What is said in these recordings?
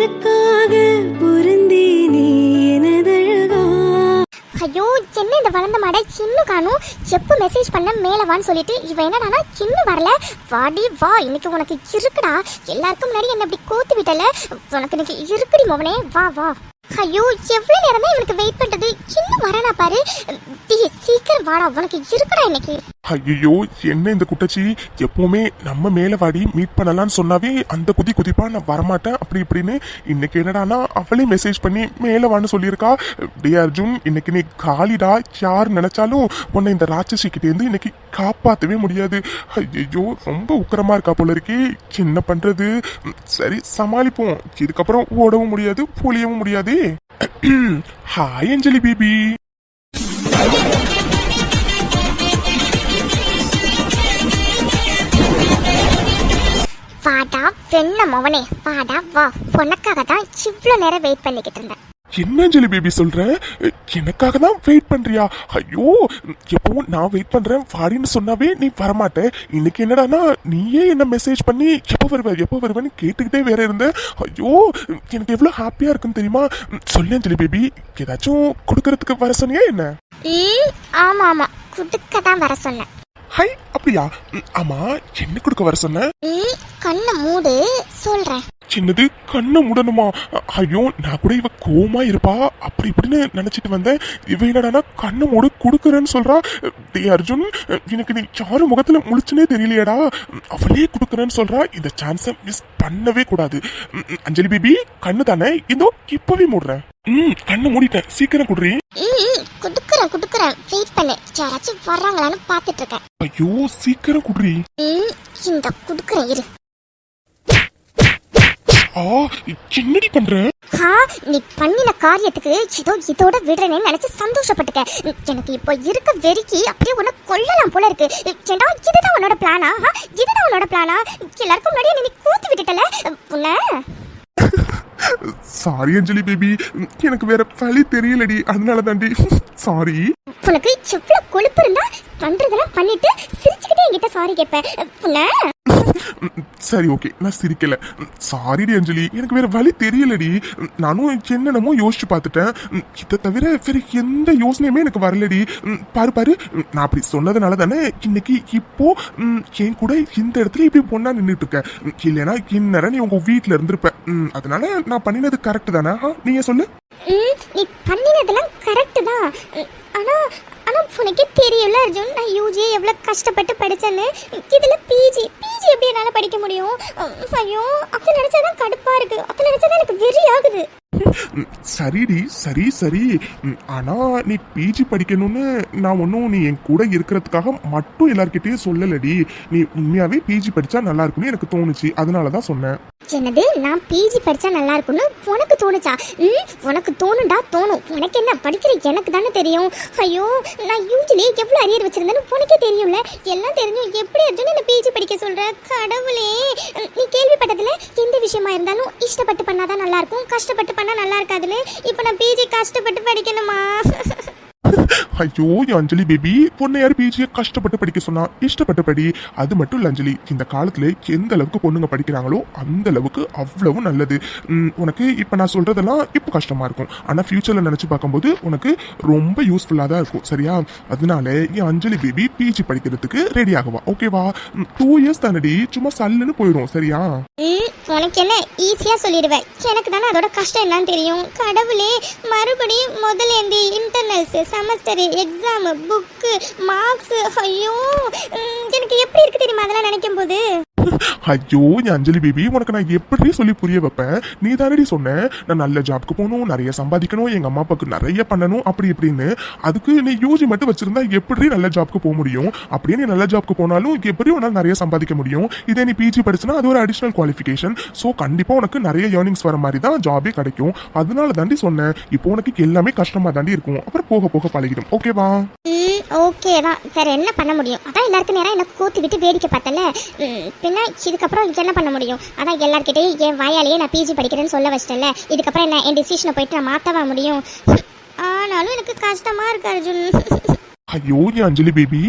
உனக்காக பொருந்தேனே எனதழகா. ஐயோ என்ன இந்த வளர்ந்த மாடை இன்னும் காணும். எப்போ மெசேஜ் பண்ண மேலே வான்னு சொல்லிட்டு இவன் என்னடானா இன்னும் வரல. வாடி வா, இன்னைக்கு உனக்கு இருக்குடா. எல்லாருக்கும் முன்னாடி என்ன இப்படி கோத்து விட்டல, உனக்கு இன்னைக்கு இருக்குடி மோவனே, வா வா. ஐயோ எவ்வளோ நேரம் தான் இவனுக்கு வெயிட் பண்ணுறது, இன்னும் வரனா பாரு. சீக்கிரம் வாடா, உனக்கு இருக்குடா இன்னைக்கு. ஐயோ என்ன இந்த குட்டச்சி எப்பவுமே நம்ம மேல வாடி மீட் பண்ணலாம்னு சொன்னாவே அந்த குதிப்பா நான் வரமாட்டேன் அப்படி இப்படின்னு. இன்னைக்கு என்னடானா அவளே மெசேஜ் பண்ணி மேல வான்னு சொல்லியிருக்கா. டே அர்ஜுன், இன்னைக்கு நீ காலிடா. யார் நினைச்சாலும் உன்னை இந்த ராட்சசி கிட்டே இருந்து இன்னைக்கு காப்பாற்றவே முடியாது. ஐயோ ரொம்ப உக்கரமா இருக்கா போல இருக்கே. என்ன பண்றது? சரி சமாளிப்போம். இதுக்கப்புறம் ஓடவும் முடியாது, பொழியவும் முடியாது. ஹாய் அஞ்சலி பேபி. வாடா வெண்ண மவனே, வாடா வா. உனக்காக தான் இவ்வளோ நேரம் வெயிட் பண்ணிக்கிட்டு இருந்தேன். என்ன அஞ்சலி பேபி சொல்ற? எனக்காக தான் வெயிட் பண்றியா? ஐயோ எப்பவும் நான் வெயிட் பண்றேன் வாடின்னு சொன்னாவே நீ வரமாட்ட. இன்னைக்கு என்னடானா நீயே என்ன மெசேஜ் பண்ணி எப்போ வருவேன்னு கேட்டுக்கிட்டே வேற இருந்த. ஐயோ எனக்கு எவ்வளவு ஹாப்பியா இருக்குன்னு தெரியுமா? சொல்லு அஞ்சலி பேபி, ஏதாச்சும் கொடுக்கறதுக்கு வர சொன்னியா என்ன? ஆமா ஆமா, குடுக்க தான் வர சொன்னேன். ஹை அப்படியா? ஆமா என்ன கொடுக்க வர சொன்ன? கண்ணை மூடு சொல்றேன். சின்னது கண்ணை முடணுமா? ஐயோ நான் கூட இவ கோமா இருப்பா அப்படி இப்படின்னு நினைச்சிட்டு வந்தேன். இவ என்னடானா கண்ணை மூடு கொடுக்குறேன்னு சொல்றா. டே அர்ஜுன், எனக்கு நீ யாரும் முகத்துல முழிச்சுனே தெரியலையடா. அவளே கொடுக்குறேன்னு சொல்றா. இந்த சான்ஸை மிஸ் பண்ணவே கூடாது. அஞ்சலி பேபி கண்ணு தானே, இதோ இப்பவே மூடுறேன். கண்ணை மூடிட்டேன், சீக்கிரம் குடுறி. குடுக்குறேன் வெயிட் பண்ணு. யாராச்சும் வர்றாங்களான்னு பாத்துட்டு இருக்கேன். ஐயோ சீக்கிரம் குடுறி. இந்த குடுக்குறேன் இரு. என்னடி பண்ற? நீ பண்ணின காரியத்துக்கு இதோட விடுறேன்னு நினைச்சு சந்தோஷப்பட்டுக்க. எனக்கு இப்போ இருக்க வெறிக்கு அப்படியே உன்னை கொல்லலாம் போல இருக்கு. ஏண்டா இதுதான் உன்னோட பிளானா? இதுதான் உன்னோட பிளானா? எல்லாருக்கும் முன்னாடியே நீ கூத்து விட்டுட்டல உன்ன. சாரி அஞ்சலி பேபி, எனக்கு வேற வழி தெரியலடி, அதனால தாண்டி சாரி. உனக்கு எவ்வளவு கொழுப்பு இருந்தா பண்றதெல்லாம் பண்ணிட்டு சிரிச்சுக்கிட்டே என்கிட்ட சாரி கேட்ப. சரி ஓகே, நான் சிரிக்கல. சாரிடி அஞ்சலி, எனக்கு வேற வழி தெரியலடி. நானும் என்னென்னமோ யோசிச்சு பார்த்துட்டேன். இதை தவிர வேற எந்த யோசனையுமே எனக்கு வரலடி. பாரு நான் அப்படி சொன்னதுனால தானே இன்னைக்கு இப்போ என் கூட இந்த இடத்துல இப்படி பொண்ணா நின்றுட்டு இருக்கேன். இல்லைன்னா இந்நேரம் நீ உங்க வீட்டுல இருந்திருப்ப. அதனால நான் பண்ணினது கரெக்ட் தானே? நீங்க சொல்லு. நீ பண்ணினதெல்லாம் கரெக்ட் தான். ஆனா உனக்கே தெரியல அர்ஜுன், நான் யூஜி எவ்வளவு கஷ்டப்பட்டு படிச்சேன்னு. இதுல பிஜி எப்படி என்னால படிக்க முடியும்? ஐயோ அதை நினைச்சாதான் கடுப்பா இருக்கு. அதை நினைச்சாதான் எனக்கு வெறி ஆகுது. சரிடி சரி. ஆனா நீ பிஜி படிக்கணும்னு நான் ஒன்னும் நீ என் கூட இருக்கிறதுக்காக மட்டும் எல்லார்கிட்டயும் சொல்லலடி. நீ உண்மையாவே பிஜி படிச்சா நல்லா இருக்கும்னு எனக்கு தோணுச்சு, அதனாலதான் சொன்னேன். என்னது, நான் பிஜி படிச்சா நல்லா இருக்கும்னு உனக்கு தோணுச்சா? உனக்கு தோணுண்டா தோணும். உனக்கு என்ன, படிக்கிற எனக்கு தானே தெரியும். ஐயோ நான் யூஜிலே எவ்வளவு அரியர் வச்சிருந்தேன்னு உனக்கே தெரியும்ல. எல்லாம் தெரியும், எப்படி அர்ஜுன் என்ன பிஜி படிக்க சொல்ற? கடவுளே, நீ கேள்விப்பட்டதுல எந்த விஷயமா இருந்தாலும் இஷ்டப்பட்டு பண்ணாதான் நல்லா இருக்கும், கஷ்டப்பட்டு பண்ணா நல்லா இருக்காதுன்னு. இப்ப நான் பிஜி கஷ்டப்பட்டு படிக்கணுமா? ஐயோ அஞ்சலி பேபி, பொண்ணு யாரு பிஜியை கஷ்டப்பட்டு படிக்க சொன்னா? இஷ்டப்பட்டு படி. அது மட்டும் இல்ல அஞ்சலி, இந்த காலத்துல எந்த அளவுக்கு பொண்ணுங்க படிக்கிறாங்களோ அந்த அளவுக்கு அவ்வளவு நல்லது. உனக்கு இப்ப நான் சொல்றதெல்லாம் இப்ப கஷ்டமா இருக்கும், ஆனா ஃபியூச்சர்ல நினைச்சு பார்க்கும்போது உனக்கு ரொம்ப யூஸ்ஃபுல்லா தான் இருக்கும். சரியா? அதனால என் அஞ்சலி பேபி பிஜி படிக்கிறதுக்கு ரெடி ஆகுவா. ஓகேவா? 2 years தானடி, சும்மா சல்லுன்னு போயிடும். சரியா? உனக்கு என்ன ஈஸியா சொல்லிடுவேன், எனக்கு தானே அதோட கஷ்டம் என்னன்னு தெரியும். கடவுளே, மறுபடியும் முதல்ல இந்த internals, semester, exam, book, marks. ஐயோ எனக்கு எப்படி இருக்கு தெரியுமா அதெல்லாம் நினைக்கும் போது? ஐயோ அஞ்சலி பேபி, உனக்கு நான் எப்படி சொல்லி புரிய வைப்பேன்? நீ தானடி சொன்ன நான் நல்ல ஜாப்க்கு போகணும், நிறைய சம்பாதிக்கணும், எங்க அம்மா அப்பாவுக்கு நிறைய பண்ணணும் அப்படி இப்படின்னு. அதுக்கு நீ யூஜி மட்டும் வச்சிருந்தா எப்படி நல்ல ஜாப்க்கு போக முடியும்? அப்படியே நீ நல்ல ஜாப்க்கு போனாலும் எப்படி உன்னால நிறைய சம்பாதிக்க முடியும்? இதே நீ பிஜி படிச்சுனா அது ஒரு அடிஷனல் குவாலிஃபிகேஷன். ஸோ கண்டிப்பா உனக்கு நிறைய ஏர்னிங்ஸ் வர மாதிரி தான் ஜாபே கிடைக்கும். அதனால தாண்டி சொன்னேன். இப்போ உனக்கு எல்லாமே கஷ்டமா தாண்டி இருக்கும், அப்புறம் போக போக பழகிடும். ஓகேவா? ஓகே தான். வேற என்ன பண்ண முடியும்? அதான் எல்லாருக்கும் நேரம் எனக்கு கூத்து விட்டு வேடிக்கை பார்த்தல. பின்ன இதுக்கப்புறம் என்ன பண்ண முடியும்? அதான் எல்லார்கிட்டையும் என் வாயாலேயே நான் பிஜி படிக்கிறேன்னு சொல்ல வச்சிட்டேன்ல. இதுக்கப்புறம் என்ன என் டிசிஷனை போயிட்டு நான் மாற்றவா முடியும்? ஆனாலும் எனக்கு கஷ்டமா இருக்கு அர்ஜுன். ஐயோ என் அஞ்சலி பேபி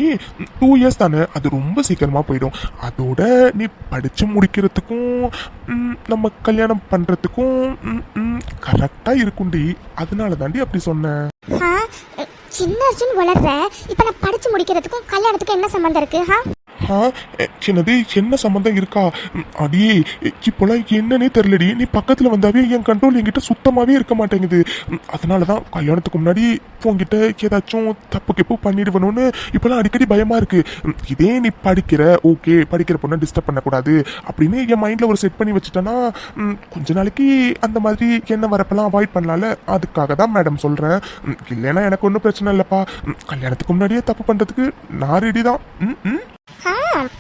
2 இயர்ஸ் தானே, அது ரொம்ப சீக்கிரமா போயிடும். அதோட நீ படிச்சு முடிக்கிறதுக்கும் நம்ம கல்யாணம் பண்றதுக்கும் கரெக்டா இருக்கும்டி. அதனால தாண்டி அப்படி சொன்னேன். ஆ, சின்ன அர்ஜுன் வளர்ற. இப்ப நான் படிச்சு முடிக்கிறதுக்கும் கல்யாணத்துக்கும் என்ன சம்பந்தம் இருக்கு? சின்னது என்ன சம்மந்தம் இருக்கா? அடியே இப்போலாம் என்னன்னே தெரியலடி. நீ பக்கத்துல வந்தாவே என் கண்ட்ரோல் என்கிட்ட சுத்தமாவே இருக்க மாட்டேங்குது. அதனாலதான் கல்யாணத்துக்கு முன்னாடி உன்கிட்ட ஏதாச்சும் தப்பு கெப்பு பண்ணிடுவணும்னு இப்பெல்லாம் அடிக்கடி பயமா இருக்கு. இதே நீ படிக்கிற ஓகே, படிக்கிற பொண்ணை டிஸ்டர்ப் பண்ணக்கூடாது அப்படின்னு என் மைண்ட்ல ஒரு செட் பண்ணி வச்சுட்டேன்னா கொஞ்ச நாளைக்கு அந்த மாதிரி என்ன வரப்பெல்லாம் அவாய்ட் பண்ணலாம்ல. அதுக்காக தான் மேடம் சொல்றேன். இல்லைன்னா எனக்கு ஒன்றும் பிரச்சனை இல்லப்பா. கல்யாணத்துக்கு முன்னாடியே தப்பு பண்றதுக்கு நான் ரெடி தான்.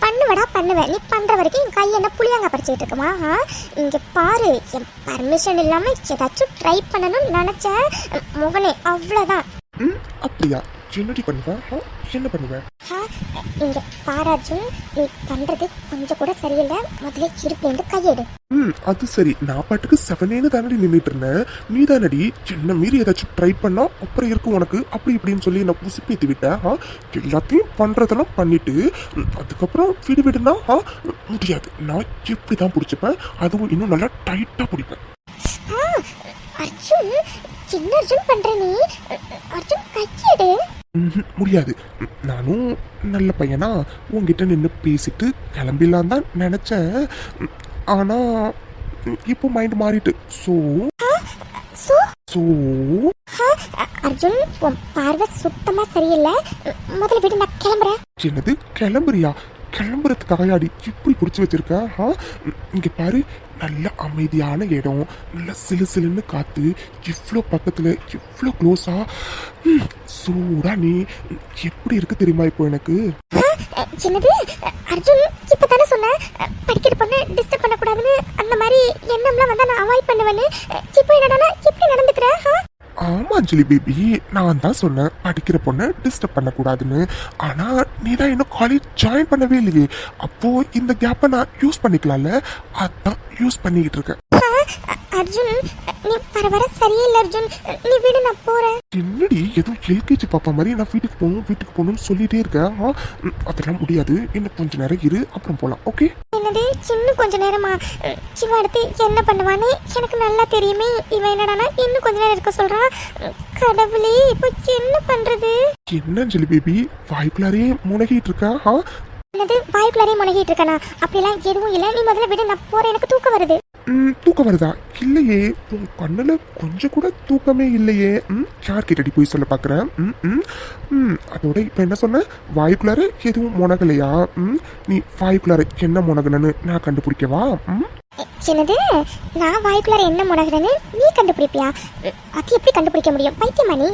பண்ணுவடா பண்ணுவேன். நீ பண்ற வரைக்கும் என் கை என்ன புளியாங்க படிச்சுட்டு இருக்குமா? இங்க பாரு, என் பர்மிஷன் இல்லாம ஏதாச்சும் ட்ரை பண்ணணும்னு நினைச்சேன் முகனே, அவ்வளவுதான். அப்படியா? என்னடி பண்ணுவேன்? என்ன பண்ணுவேன்? இங்க பாராஜும், நீ பண்றது கொஞ்சம் கூட சரியில்லை. முதல்ல இருப்பேந்து கையெடு. அது சரி. நான் பாட்டுக்கு 7 தானடி நின்றுட்டு இருந்தேன். நீ தானடி என்ன மீறி ஏதாச்சும் ட்ரை பண்ணா அப்புறம் இருக்கும் உனக்கு அப்படி இப்படின்னு சொல்லி என்ன புசிப்பேத்தி விட்டேன். எல்லாத்தையும் பண்றதெல்லாம் பண்ணிட்டு அதுக்கப்புறம் வீடு விடுனா முடியாது. நான் எப்படிதான் பிடிச்சிப்பேன், அதுவும் இன்னும் நல்லா டைட்டா பிடிப்பேன். அர்ஜுன், சின்ன அர்ஜுன் பண்ற நீ. அர்ஜுன் கையெடு. முடியாது. நானும் நல்ல பையனா உங்ககிட்ட நின்று பேசிட்டு கிளம்பிடலாம் தான் நினைச்சேன். ஆனா இப்போ மைண்ட் மாறிட்டு. அர்ஜுன், உன் பார்வை சுத்தமா சரியில்லை. முதல்ல விடு, நான் கிளம்புறேன். என்னது கிளம்புறியா? கிளம்புறதுக்காக அடி இப்படி பிடிச்சி வச்சிருக்க? இங்க பாரு, நல்ல அமைதியான இடம், நல்ல சிலு சிலுன்னு காத்து, இவ்வளோ பக்கத்துல இவ்வளோ க்ளோஸா சூடா நீ எப்படி இருக்கு தெரியுமா இப்போ எனக்கு? என்னது அர்ஜுன், இப்பதானே சொன்னேன் படிக்கிற பொண்ணு டிஸ்டர்ப் பண்ணக்கூடாதுன்னு. அந்த மாதிரி எண்ணம்லாம் வந்தா நான் அவாய்ட் பண்ணுவேன்னு. இப்போ என்னடா எப்படி நடந்துக்கிற? ஆமா அஞ்சலி பேபி, நான் தான் சொன்னேன் படிக்கிற பொண்ணை டிஸ்டர்ப் பண்ணக்கூடாதுன்னு. ஆனா நீ தான் இன்னும் காலேஜ் ஜாயின் பண்ணவே இல்லையே. அப்போ இந்த கேப்பை நான் யூஸ் பண்ணிக்கலாம்ல. அதான் யூஸ் பண்ணிக்கிட்டு இருக்கேன். அர்ஜுன், நீ வர சரியில்லை அர்ஜுன். நீ வீடு, நான் போறேன். என்னடி ஏதோ எல்கேஜி பாப்பா மாதிரி நான் வீட்டுக்கு போகணும்னு சொல்லிட்டே இருக்கேன். அதெல்லாம் முடியாது. இன்னும் கொஞ்ச நேரம் இரு, அப்புறம் போலாம். ஓகே? என்னது இன்னும் கொஞ்ச நேரமா? இவன் அடுத்து என்ன பண்ணுவான்னு எனக்கு நல்லா தெரியுமே. இவன் என்னடானா இன்னும் கொஞ்ச நேரம் இருக்க சொல்றான். கடவுளே, இப்போ என்ன பண்றது? என்ன அஞ்சலி பேபி வாய்க்குள்ளாரே முனகிட்டு இருக்கா? என்னது வாய்க்குள்ளாரே முனகிட்டு இருக்கானா? அப்படிலாம் எதுவும் இல்லை. நீ முதல்ல விடு, நான் போறேன். எனக்கு தூக்கம் வருது. தூக்கம் வருதா? இல்லையே, உன் கண்ணுல கொஞ்சம் கூட தூக்கமே இல்லையே. யார்கிட்டடி போய் சொல்ல பாக்குறேன்? அதோட இப்ப என்ன சொன்ன? வாய்க்குள்ளார எதுவும் முனகலையா? நீ வாய்க்குள்ளார என்ன முனகலன்னு நான் கண்டுபிடிக்கவா? என்னது நான் வாய்க்குள்ளார என்ன முனகிறேன்னு நீ கண்டுபிடிப்பியா? அது எப்படி கண்டுபிடிக்க முடியும்? பைத்தியமா நீ?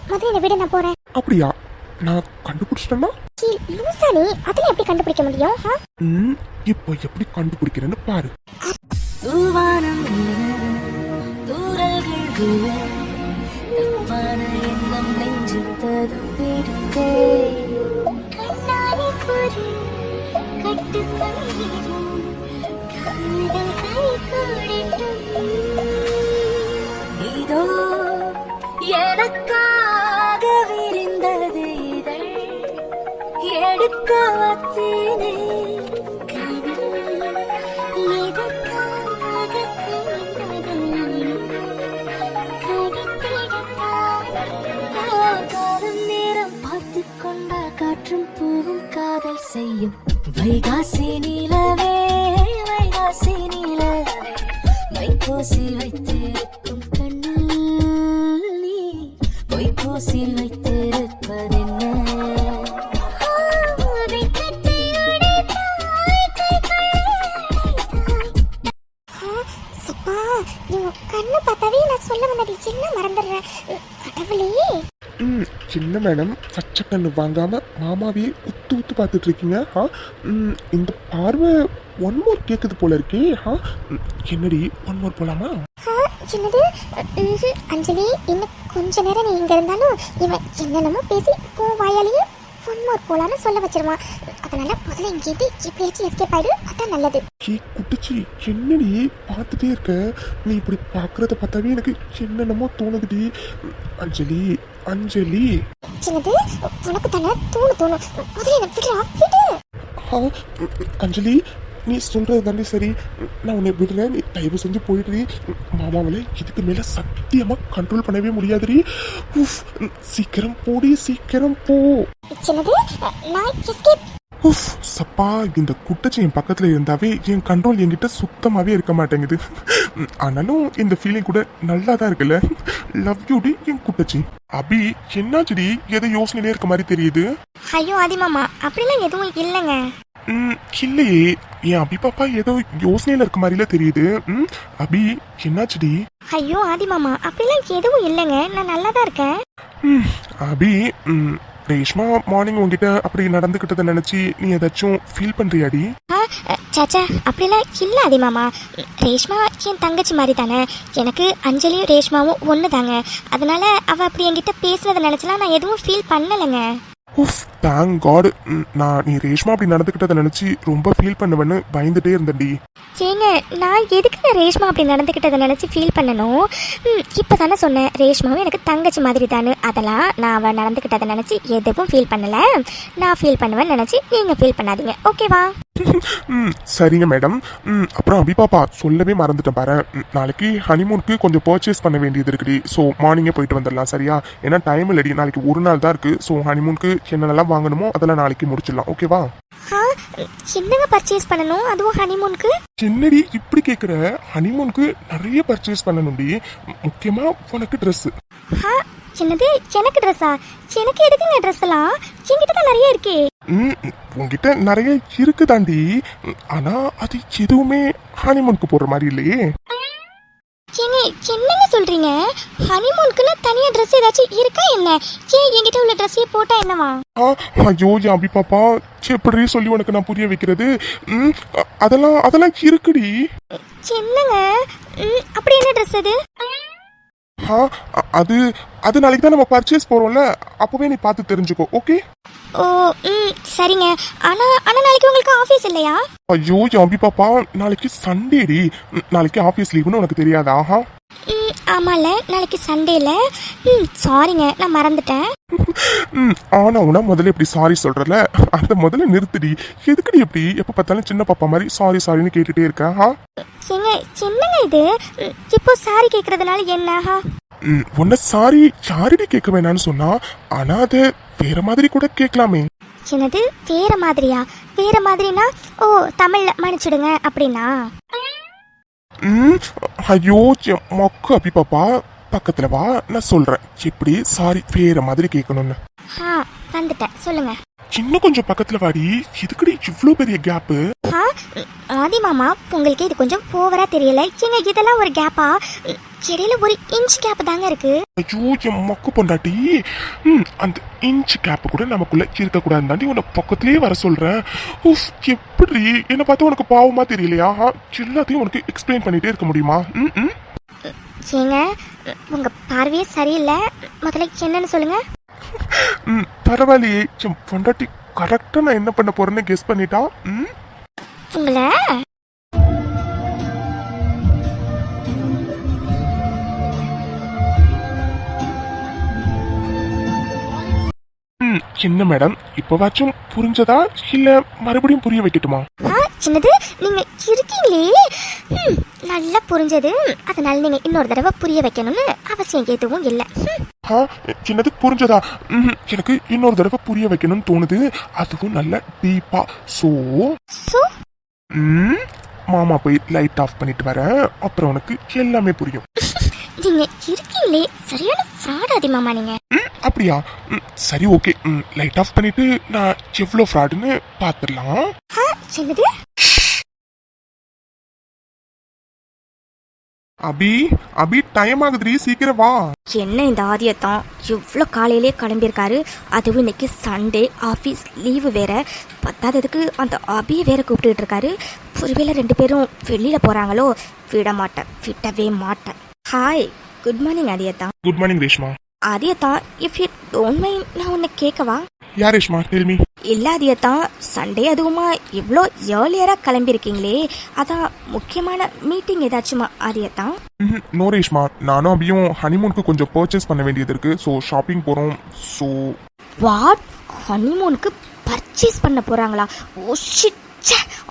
முதல்ல என்னை விட, நான் போறேன். அப்படியா? நான் கண்டுபிடிச்சிட்டேன்னா லூசா நீ? அதில் எப்படி கண்டுபிடிக்க முடியும்? இப்போ எப்படி கண்டுபிடிக்கிறேன்னு பாரு. தூவானம் தூரல்கள் விழ தப்பான எண்ணம் நெஞ்சு ததும்பிடுதே. கண்ணாடி பொறி கட்டு கண்ணீரும் காதல் கை கூடிட்டும். இதோ எனக்காக விரிந்தது இதழ் எடுக்க வத்தேனே. காற்றும் பூவும் காதல் செய்யும் வைகாசி நிலவே, வைகாசி நிலவே, மைப்பூசி வைத்திருக்கும் கண்ணில் நீ பொய்ப்பூசி வைத்திருப்பதென்ன? கண்ணு பார்த்தாவே நான் சொல்ல வந்தது என்ன மறந்துடுறேன். கடவுளே. சின்ன மேடம் பச்சை கண்ணு வாங்காம மாமாவையே உத்து பார்த்துட்டு இருக்கீங்க. இந்த பார்வை ஒன் மோர் கேக்குது போல இருக்கே. என்னடி ஒன் மோர் போலாமா? என்னது? அஞ்சலி, இன்னும் கொஞ்ச நேரம் நீ இங்க இருந்தாலும் இவன் என்னென்னமோ பேசி வாயாலேயே ஒன் மோர் போலான்னு சொல்ல வச்சிருவான். அதனால முதல்ல இங்கேருந்து எப்படியாச்சும் எஸ்கேப் ஆயிடு. அதான் நல்லது. குட்டிச்சி, என்னடி பார்த்துட்டே இருக்க? நீ இப்படி பார்க்கறத பார்த்தாவே எனக்கு என்னென்னமோ தோணுதுடி. அஞ்சலி, அஞ்சலி. சின்னது உனக்கு தானே தோணும் முதல்ல என்ன விடுறா விடு. ஆ, அஞ்சலி நீ சொல்றது தானே சரி. நான் உன்னை விடுறேன், நீ தயவு செஞ்சு போயிடுறீ. மாமாவில் இதுக்கு மேல சத்தியமா கண்ட்ரோல் பண்ணவே முடியாதுடி. உஃப், சீக்கிரம் போடி, சீக்கிரம் போ. சின்னது நான் எஸ்கேப். உஃப், சப்பா இந்த குட்டச்சி என் பக்கத்துல இருந்தாவே என் கண்ட்ரோல் என்கிட்ட சுத்தமாவே இருக்க மாட்டேங்குது. ஆனாலும் இந்த ஃபீலிங் கூட நல்லா தான் இருக்குல்ல. Love you T N குட்டச்சி. அபி என்னாச்சுடி, எதை யோசனையிலே இருக்க மாதிரி தெரியுது? ஐயோ ஆதிமாமா அப்படிலாம் எதுவும் இல்லைங்க. இல்லையே, என் அபி பாப்பா ஏதோ யோசனையில இருக்க மாதிரில தெரியுது. அபி என்னாச்சுடி? ஐயோ ஆதிமாமா அப்படிலாம் எதுவும் இல்லைங்க, நான் நல்லா தான் இருக்கேன். அபி ரேஷ்மா மார்னிங் உங்ககிட்ட அப்படி நடந்துக்கிட்டதை நினைச்சு நீ ஏதாச்சும் ஃபீல் பண்றியாடி? சாச்சா அப்படிலாம் இல்லை ஆதிமாமா. ரேஷ்மா என் தங்கச்சி மாதிரி தானே, எனக்கு அஞ்சலியும் ரேஷ்மாவும் ஒன்று தாங்க. அதனால அவள் அப்படி என்கிட்ட பேசுனதை நினச்சலாம் நான் எதுவும் ஃபீல் பண்ணலைங்க. உஃப், தேங்க் காட். நான் நீ ரேஷ்மா அப்படி நடந்துக்கிட்டதை நினைச்சு ரொம்ப ஃபீல் பண்ணுவேன்னு பயந்துட்டே இருந்தேன்டி. ஏங்க நான் எதுக்குங்க ரேஷ்மா அப்படி நடந்துக்கிட்டதை நினச்சி ஃபீல் பண்ணணும்? இப்போ தானே சொன்னேன் ரேஷ்மாவும் எனக்கு தங்கச்சி மாதிரி தானே. அதெல்லாம் நான் அவள் நடந்துக்கிட்டதை நினச்சி எதுவும் ஃபீல் பண்ணலை. நான் ஃபீல் பண்ணுவேன்னு நினச்சி நீங்கள் ஃபீல் பண்ணாதீங்க, ஓகேவா? சரிங்க மேடம். அப்புறம் அபி பாப்பா சொல்லவே மறந்துட்டேன் பாரு. நாளைக்கு ஹனிமூனுக்கு கொஞ்சம் பர்ச்சேஸ் பண்ண வேண்டியது இருக்குடி. ஸோ மார்னிங்கே போயிட்டு வந்துடலாம் சரியா? ஏன்னா டைம் இல்லடி, நாளைக்கு ஒரு நாள் தான் இருக்கு. ஸோ ஹனிமூனுக்கு என்னென்னலாம் வாங்கணுமோ அதெல்லாம் நாளைக்கு முடிச்சிடலாம், ஓகேவா? என்னங்க பர்ச்சேஸ் பண்ணணும், அதுவும் ஹனிமூனுக்கு? என்னடி இப்படி கேட்குற? ஹனிமூனுக்கு நிறைய பர்ச்சேஸ் பண்ணணும்டி. முக்கியமா உனக்கு ட்ரெஸ். என்னது எனக்கு ட்ரெஸ்ஸா? எனக்கு எதுக்குங்க ட்ரெஸ் எல்லாம்? என்கிட்ட தான் நிறைய இருக்கே. உங்ககிட்ட நிறைய இருக்குதாண்டி, ஆனா அது எதுவுமே ஹனிமூனுக்கு போடுற மாதிரி இல்லையே. என்னங்க சொல்றீங்க? ஹனிமூனுக்குன்னு தனியா ட்ரெஸ் ஏதாச்சும் இருக்கா என்ன? ஏன் என்கிட்ட உள்ள ட்ரெஸ்ஸே போட்டா என்னவா? ஐயோ அபி பாப்பா, எப்படி சொல்லி உனக்கு நான் புரிய வைக்கிறது? அதெல்லாம் இருக்குடி. என்னங்க அப்படி என்ன ட்ரெஸ் அது? அது நாளைக்கு தான் நம்ம பர்ச்சேஸ் போறோம்ல, அப்பவே நீ பார்த்து தெரிஞ்சுக்கோ, ஓகே? ஓ சரிங்க. ஆனா நாளைக்கு உங்களுக்கு ஆபீஸ் இல்லையா? ஐயோ அபி பாப்பா, நாளைக்கு சண்டேடி. நாளைக்கு ஆபீஸ் லீவுன்னு உனக்கு தெரியாதா? ஆமால, நாளைக்கு சண்டேல. சாரிங்க, நான் மறந்துட்டேன். ஆனா உனா முதல்ல இப்படி சாரி சொல்றல, அந்த முதல்ல நிறுத்துடி. எதுக்குடி எப்படி எப்ப பார்த்தாலும் சின்ன பாப்பா மாதிரி சாரி சாரின்னு கேட்டுட்டே இருக்க? என்னங்க இது இப்போ சாரி கேக்குறதுனால என்ன? உன்ன சாரி யாரிடி கேட்க வேணான்னு சொன்னா? ஆனா அது வேற மாதிரி கூட கேட்கலாமே. என்னது வேற மாதிரியா? வேற மாதிரினா ஓ தமிழ்ல மன்னிச்சிடுங்க அப்படின்னா? ஐயோ மொக்கு அபி பாப்பா, பக்கத்துல வா, நான் சொல்றேன் எப்படி சாரி வேற மாதிரி கேட்கணும்னு. வந்துட்டேன், சொல்லுங்க. இன்னும் கொஞ்சம் பக்கத்துல வாடி. எதுக்குடி இவ்ளோ பெரிய கேப்பு? ஆதி மாமா, உங்களுக்கு இது கொஞ்சம் ஓவரா தெரியல. ஏங்க இதெல்லாம் ஒரு கேப்பா? இடையில ஒரு இன்ச் கேப் தாங்க இருக்கு. ஐயோ என் மொக்கு பொண்டாட்டி, அந்த இன்ச் கேப் கூட நமக்குள்ள இருக்க கூடாது தாண்டி உன்னை பக்கத்துலயே வர சொல்றேன். எப்படி என்ன பார்த்தா உனக்கு பாவமா தெரியலையா? எல்லாத்தையும் உனக்கு எக்ஸ்பிளைன் பண்ணிட்டே இருக்க முடியுமா? ஏங்க உங்க பார்வையே சரியில்லை, முதல்ல என்னன்னு சொல்லுங்க. பரவாயில்லையே, என் பொண்டாட்டி கரெக்டா நான் என்ன பண்ண போறேன்னு கெஸ் பண்ணிட்டா. உங்களை என்ன மேடம், இப்பவாச்சும் புரிஞ்சதா இல்ல மறுபடியும் புரிய வைக்கட்டுமா? சின்னது நீங்க இருக்கீங்களே, நல்லா புரிஞ்சது. அதனால நீங்க இன்னொரு தடவை புரிய வைக்கணும்னு அவசியம் எதுவும் இல்ல. சின்னது புரிஞ்சதா? எனக்கு இன்னொரு தடவை புரிய வைக்கணும்னு தோணுது, அதுவும் நல்ல டீப்பா. சோ மாமா போய் லைட் ஆஃப் பண்ணிட்டு வரேன், அப்புறம் உனக்கு எல்லாமே புரியும். நீங்க இருக்கீங்களே சரியான ஃப்ராட் ஆதி மாமா நீங்க. அப்படியா? சரி ஓகே, லைட் ஆஃப் பண்ணிட்டு நான் எவ்வளவு ஃப்ராடுன்னு பாத்துடலாம். என்னது? அபி டைம் ஆகுதுரி, சீக்கிரம் வா. என்ன இந்த ஆதியத்தான் இவ்வளோ காலையிலே கிளம்பியிருக்காரு, அதுவும் இன்னைக்கு சண்டே, ஆஃபீஸ் லீவு வேற. பத்தாததுக்கு அந்த அபியை வேற கூப்பிட்டுட்டு இருக்காரு. ஒருவேளை 2 பேரும் வெளியில போறாங்களோ? விடவே மாட்டேன். ஹாய், குட் மார்னிங் ஆதியத்தா. Good morning Reshma. ஆதியத்தா, இஃப் யூ டோன்ட் மைண்ட் நான் உன்னை கேட்கவா? யார் ரேஷ்மா டெல் மீ. இல்லாதியத்தான் சண்டே அதுவுமா இவ்வளோ ஏர்லியராக கிளம்பியிருக்கீங்களே, அதான் முக்கியமான மீட்டிங் ஏதாச்சுமா ஆதியத்தான்? நோ ரேஷ்மா, நானும் அபியும் ஹனிமூனுக்கு கொஞ்சம் பர்ச்சேஸ் பண்ண வேண்டியது இருக்கு. ஸோ ஷாப்பிங் போகிறோம். ஸோ வாட், ஹனிமூனுக்கு பர்ச்சேஸ் பண்ண போகிறாங்களா? ஓ ஷிட்,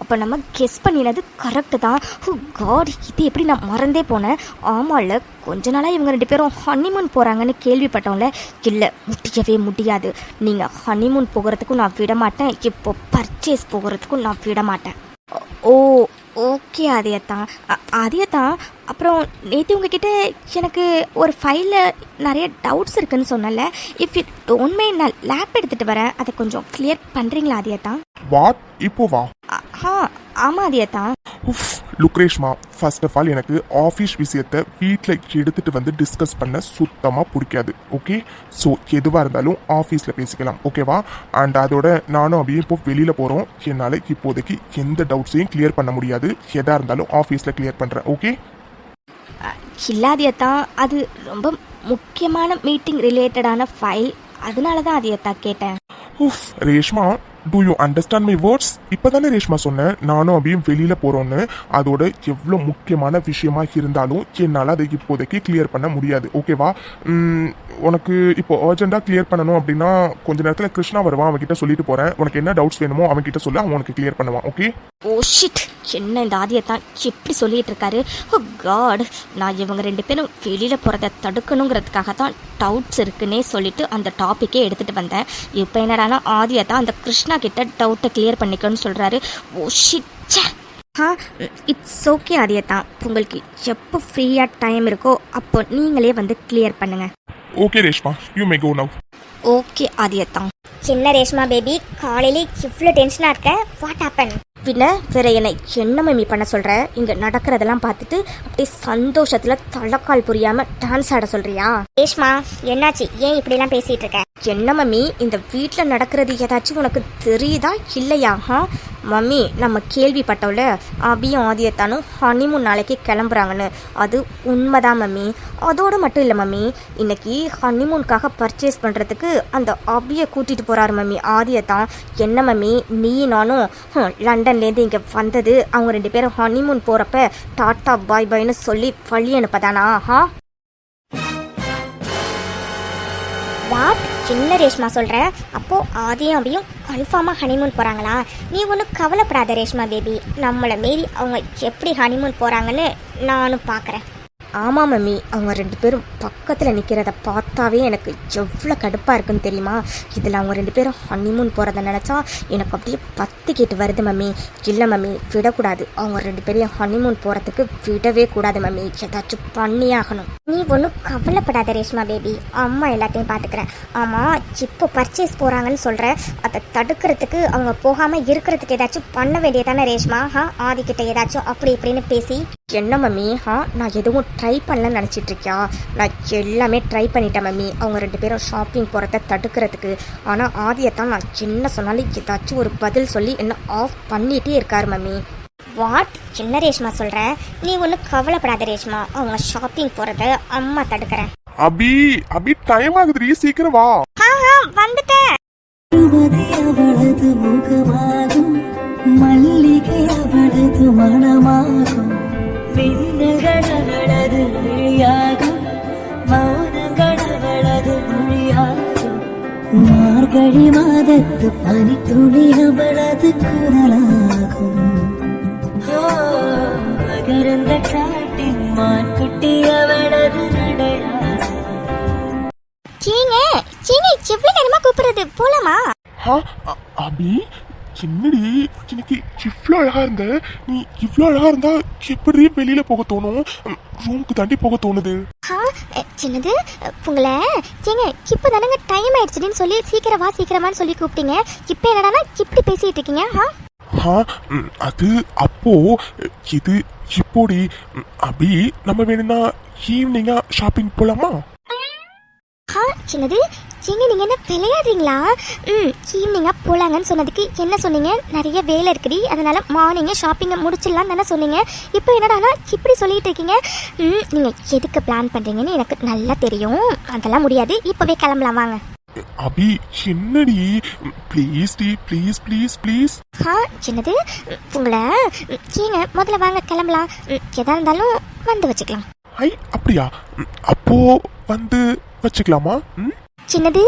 அப்போ நம்ம கெஸ் பண்ணினது கரெக்டு தான். ஓ காட், இது எப்படி நான் மறந்தே போனேன். ஆமாம்ல, கொஞ்ச நாளாக இவங்க 2 பேரும் ஹனிமூன் போகிறாங்கன்னு கேள்விப்பட்டோம்ல. இல்லை, முடியவே முடியாது. நீங்கள் ஹனிமூன் போகிறதுக்கும் நான் விட மாட்டேன், இப்போ பர்ச்சேஸ் போகிறதுக்கும் நான் விட மாட்டேன். ஓ ஓகே அதையத்தான். அப்புறம் நேற்று உங்ககிட்ட எனக்கு ஒரு ஃபைலில் நிறைய டவுட்ஸ் இருக்குன்னு சொன்னல. இஃப் யூ டோன்ட் மைண்ட், நான் லேப் எடுத்துகிட்டு வரேன், அதை கொஞ்சம் கிளியர் பண்ணுறீங்களா அதையத்தான்? வாட், இப்போ வா. ஆமாம் அதையத்தான். Look Reshma, first of all எனக்கு ஆஃபீஸ் விஷயத்தை வீட்டில் எடுத்துகிட்டு வந்து டிஸ்கஸ் பண்ண சுத்தமாக பிடிக்காது. ஓகே, ஸோ எதுவாக இருந்தாலும் ஆஃபீஸில் பேசிக்கலாம். ஓகேவா? அண்ட் அதோட நானும் அப்படியே இப்போ வெளியில் போகிறோம். என்னால் இப்போதைக்கு எந்த டவுட்ஸையும் கிளியர் பண்ண முடியாது. எதாக இருந்தாலும் ஆஃபீஸில் கிளியர் பண்ணுறேன். ஓகே? இல்லாதியத்தான், அது ரொம்ப முக்கியமான மீட்டிங் ரிலேட்டடான ஃபைல், அதனால தான் அதையத்தான் கேட்டேன். Reshma, do you understand my words? இப்போ தானே ரேஷ்மா சொன்னேன் நானும் அப்படியும் வெளியில் போகிறோன்னு. அதோட எவ்வளோ முக்கியமான விஷயமா இருந்தாலும் என்னால் அதை இப்போதைக்கு கிளியர் பண்ண முடியாது. ஓகேவா? உனக்கு இப்போ அர்ஜென்ட்டாக கிளியர் பண்ணணும் அப்படின்னா கொஞ்ச நேரத்தில் கிருஷ்ணா வருவான், அவன்கிட்ட சொல்லிட்டு போகிறேன். உனக்கு என்ன டவுட்ஸ் வேணுமோ அவன்கிட்ட சொல்ல, அவன் உனக்கு கிளியர் பண்ணுவான். ஓகே? ஓ ஷிட், என்ன இந்த ஆதியத்தான் எப்படி சொல்லிட்டு இருக்காரு? ஓ காட், நான் இவங்க 2 பேரும் வெளியில் போகிறத தடுக்கணுங்கிறதுக்காக தான் டவுட்ஸ் இருக்குன்னே சொல்லிட்டு அந்த டாப்பிக்கே எடுத்துகிட்டு வந்தேன். இப்போ என்னடானா ஆதியத்தான் அந்த கிருஷ்ணா கிட்ட டவுட்டை கிளியர் பண்ணிக்கணும்னு சொல்கிறாரு. Oh shit. இட்ஸ் ஓகே ஆதியத்தான், உங்களுக்கு எப்போ ஃப்ரீயாக டைம் இருக்கோ அப்போ நீங்களே வந்து கிளியர் பண்ணுங்கள். Okay Reshma, you may go now. Okay ஆதியத்தான். சின்ன ரேஷ்மா பேபி, காலையிலே இவ்வளோ டென்ஷனாக இருக்க? What happen? பின்ன வேற என்னை என்ன மம்மி பண்ண சொல்கிற? இங்கே நடக்கிறதெல்லாம் பார்த்துட்டு அப்படியே சந்தோஷத்தில் தலைக்கால் புரியாமல் டான்ஸ் ஆட சொல்கிறியா? ரேஷ்மா என்னாச்சு? ஏன் இப்படிலாம் பேசிகிட்டு இருக்க? என்ன மம்மி, இந்த வீட்டில் நடக்கிறது ஏதாச்சும் உனக்கு தெரியுதா இல்லையா? மம்மி, நம்ம கேள்விப்பட்டோம்ல அபியும் ஆதியத்தானும் ஹனிமூன் நாளைக்கு கிளம்புறாங்கன்னு. அது உண்மைதான் மம்மி. அதோடு மட்டும் இல்லை மம்மி, இன்னைக்கு ஹனிமூனுக்காக பர்ச்சேஸ் பண்ணுறதுக்கு அந்த அபியை கூட்டிகிட்டு போகிறாரு மம்மி ஆதியத்தான். என்ன மம்மி, நீ நானும் லண்டன்லேருந்து இங்கே வந்தது அவங்க 2 பேரும் ஹனிமூன் போகிறப்ப டாட்டா பாய் பாய்னு சொல்லி வழி அனுப்பதானா? வாட், சின்ன ரேஷ்மா சொல்கிற? அப்போது ஆதியும் அபியும் கன்ஃபார்மாக ஹனிமூன் போகிறாங்களா? நீ ஒன்றும் கவலைப்படாத ரேஷ்மா பேபி, நம்மளை மீறி அவங்க எப்படி ஹனிமூன் போகிறாங்கன்னு நானும் பார்க்குறேன். ஆமாம் மம்மி, அவங்க 2 பேரும் பக்கத்தில் நிற்கிறத பார்த்தாவே எனக்கு எவ்வளோ கடுப்பாக இருக்குன்னு தெரியுமா? இதில் அவங்க 2 பேரும் ஹனிமூன் போகிறத நினச்சா எனக்கு அப்படியே பத்திக்கிட்டு வருது மம்மி. இல்லை மம்மி, விடக்கூடாது. அவங்க 2 பேரையும் ஹனிமூன் போகிறதுக்கு விடவே கூடாது மம்மி. ஏதாச்சும் பண்ணியாகணும். நீ ஒன்றும் கவலைப்படாத ரேஷ்மா பேபி, அம்மா எல்லாத்தையும் பார்த்துக்கிறேன். ஆமாம், இப்போ பர்ச்சேஸ் போகிறாங்கன்னு சொல்கிற, அதை தடுக்கிறதுக்கு அவங்க போகாமல் இருக்கிறதுக்கு ஏதாச்சும் பண்ண வேண்டியதானே ரேஷ்மா? ஆதிக்கிட்ட ஏதாச்சும் அப்படி இப்படின்னு பேசி. என்ன மம்மி, நான் எதுவும் ட்ரை பண்ணலன்னு நினச்சிட்டு இருக்கியா? நான் எல்லாமே ட்ரை பண்ணிட்டேன் மம்மி, அவங்க 2 பேரும் ஷாப்பிங் போகிறத தடுக்கிறதுக்கு. ஆனால் ஆதியத்தான் நான் என்ன சொன்னாலும் ஏதாச்சும் ஒரு பதில் சொல்லி என்ன ஆஃப் பண்ணிகிட்டே இருக்காரு மம்மி. வாட், சின்ன ரேஷ்மா சொல்கிற? நீ ஒன்றும் கவலைப்படாத ரேஷ்மா, அவங்க ஷாப்பிங் போகிறத அம்மா தடுக்கிறேன். அபி டைம் ஆகுதுரி, சீக்கிரம் வா. வந்துட்டேன். அவளது முகமாகும், மல்லிகை அவளது மனமாகும், மின்னல்கள் அவளது மொழியாகும், மௌனங்கள் அவளது மொழியாகும், மார்கழி மாதத்து பனித்துளி அவளது குரலாகும், மகரந்த காட்டின் மான்குட்டி அவளது நடையாகும். எவ்வளோ நேரமா கூப்பிடுறது? போலாமா? அபி, என்னடி இன்னைக்கு இவ்வளோ அழகா இருந்த? நீ இவ்வளோ அழகா இருந்தா எப்படி வெளியில போக தோணும்? ரூமுக்கு தாண்டி போக தோணுது. சின்னது, உங்களை இப்போ தானங்க டைம் ஆயிடுச்சுன்னு சொல்லி சீக்கிரமான்னு சொல்லி கூப்பிட்டீங்க. இப்போ என்னடானா இப்படி பேசிட்டு இருக்கீங்க? அது அப்போ இது இப்போடி. அபி, நம்ம வேணும்னா ஈவினிங்கா ஷாப்பிங் போலாமா? சின்னது, நீங்க என்ன விளையாடுறீங்களா? ஈவினிங்கா போலாங்கன்னு சொன்னதுக்கு என்ன சொன்னீங்க? நிறைய வேலை இருக்குடி, அதனால மார்னிங்கே ஷாப்பிங்கை முடிச்சிடலாம் தானே சொன்னீங்க. இப்போ என்னடானா இப்படி சொல்லிட்டு இருக்கீங்க. நீங்கள் எதுக்கு பிளான் பண்ணுறீங்கன்னு எனக்கு நல்லா தெரியும். அதெல்லாம் முடியாது, இப்போவே கிளம்பலாம் வாங்க. அபி என்னடி ப்ளீஸ் டி ப்ளீஸ் ப்ளீஸ் ப்ளீஸ். சின்னது உங்களை ஏங்க முதல்ல வாங்க கிளம்பலாம். எதா இருந்தாலும் வந்து வச்சுக்கலாம். ஐ அப்படியா? அப்போ வந்து வச்சுக்கலாமா? சின்னது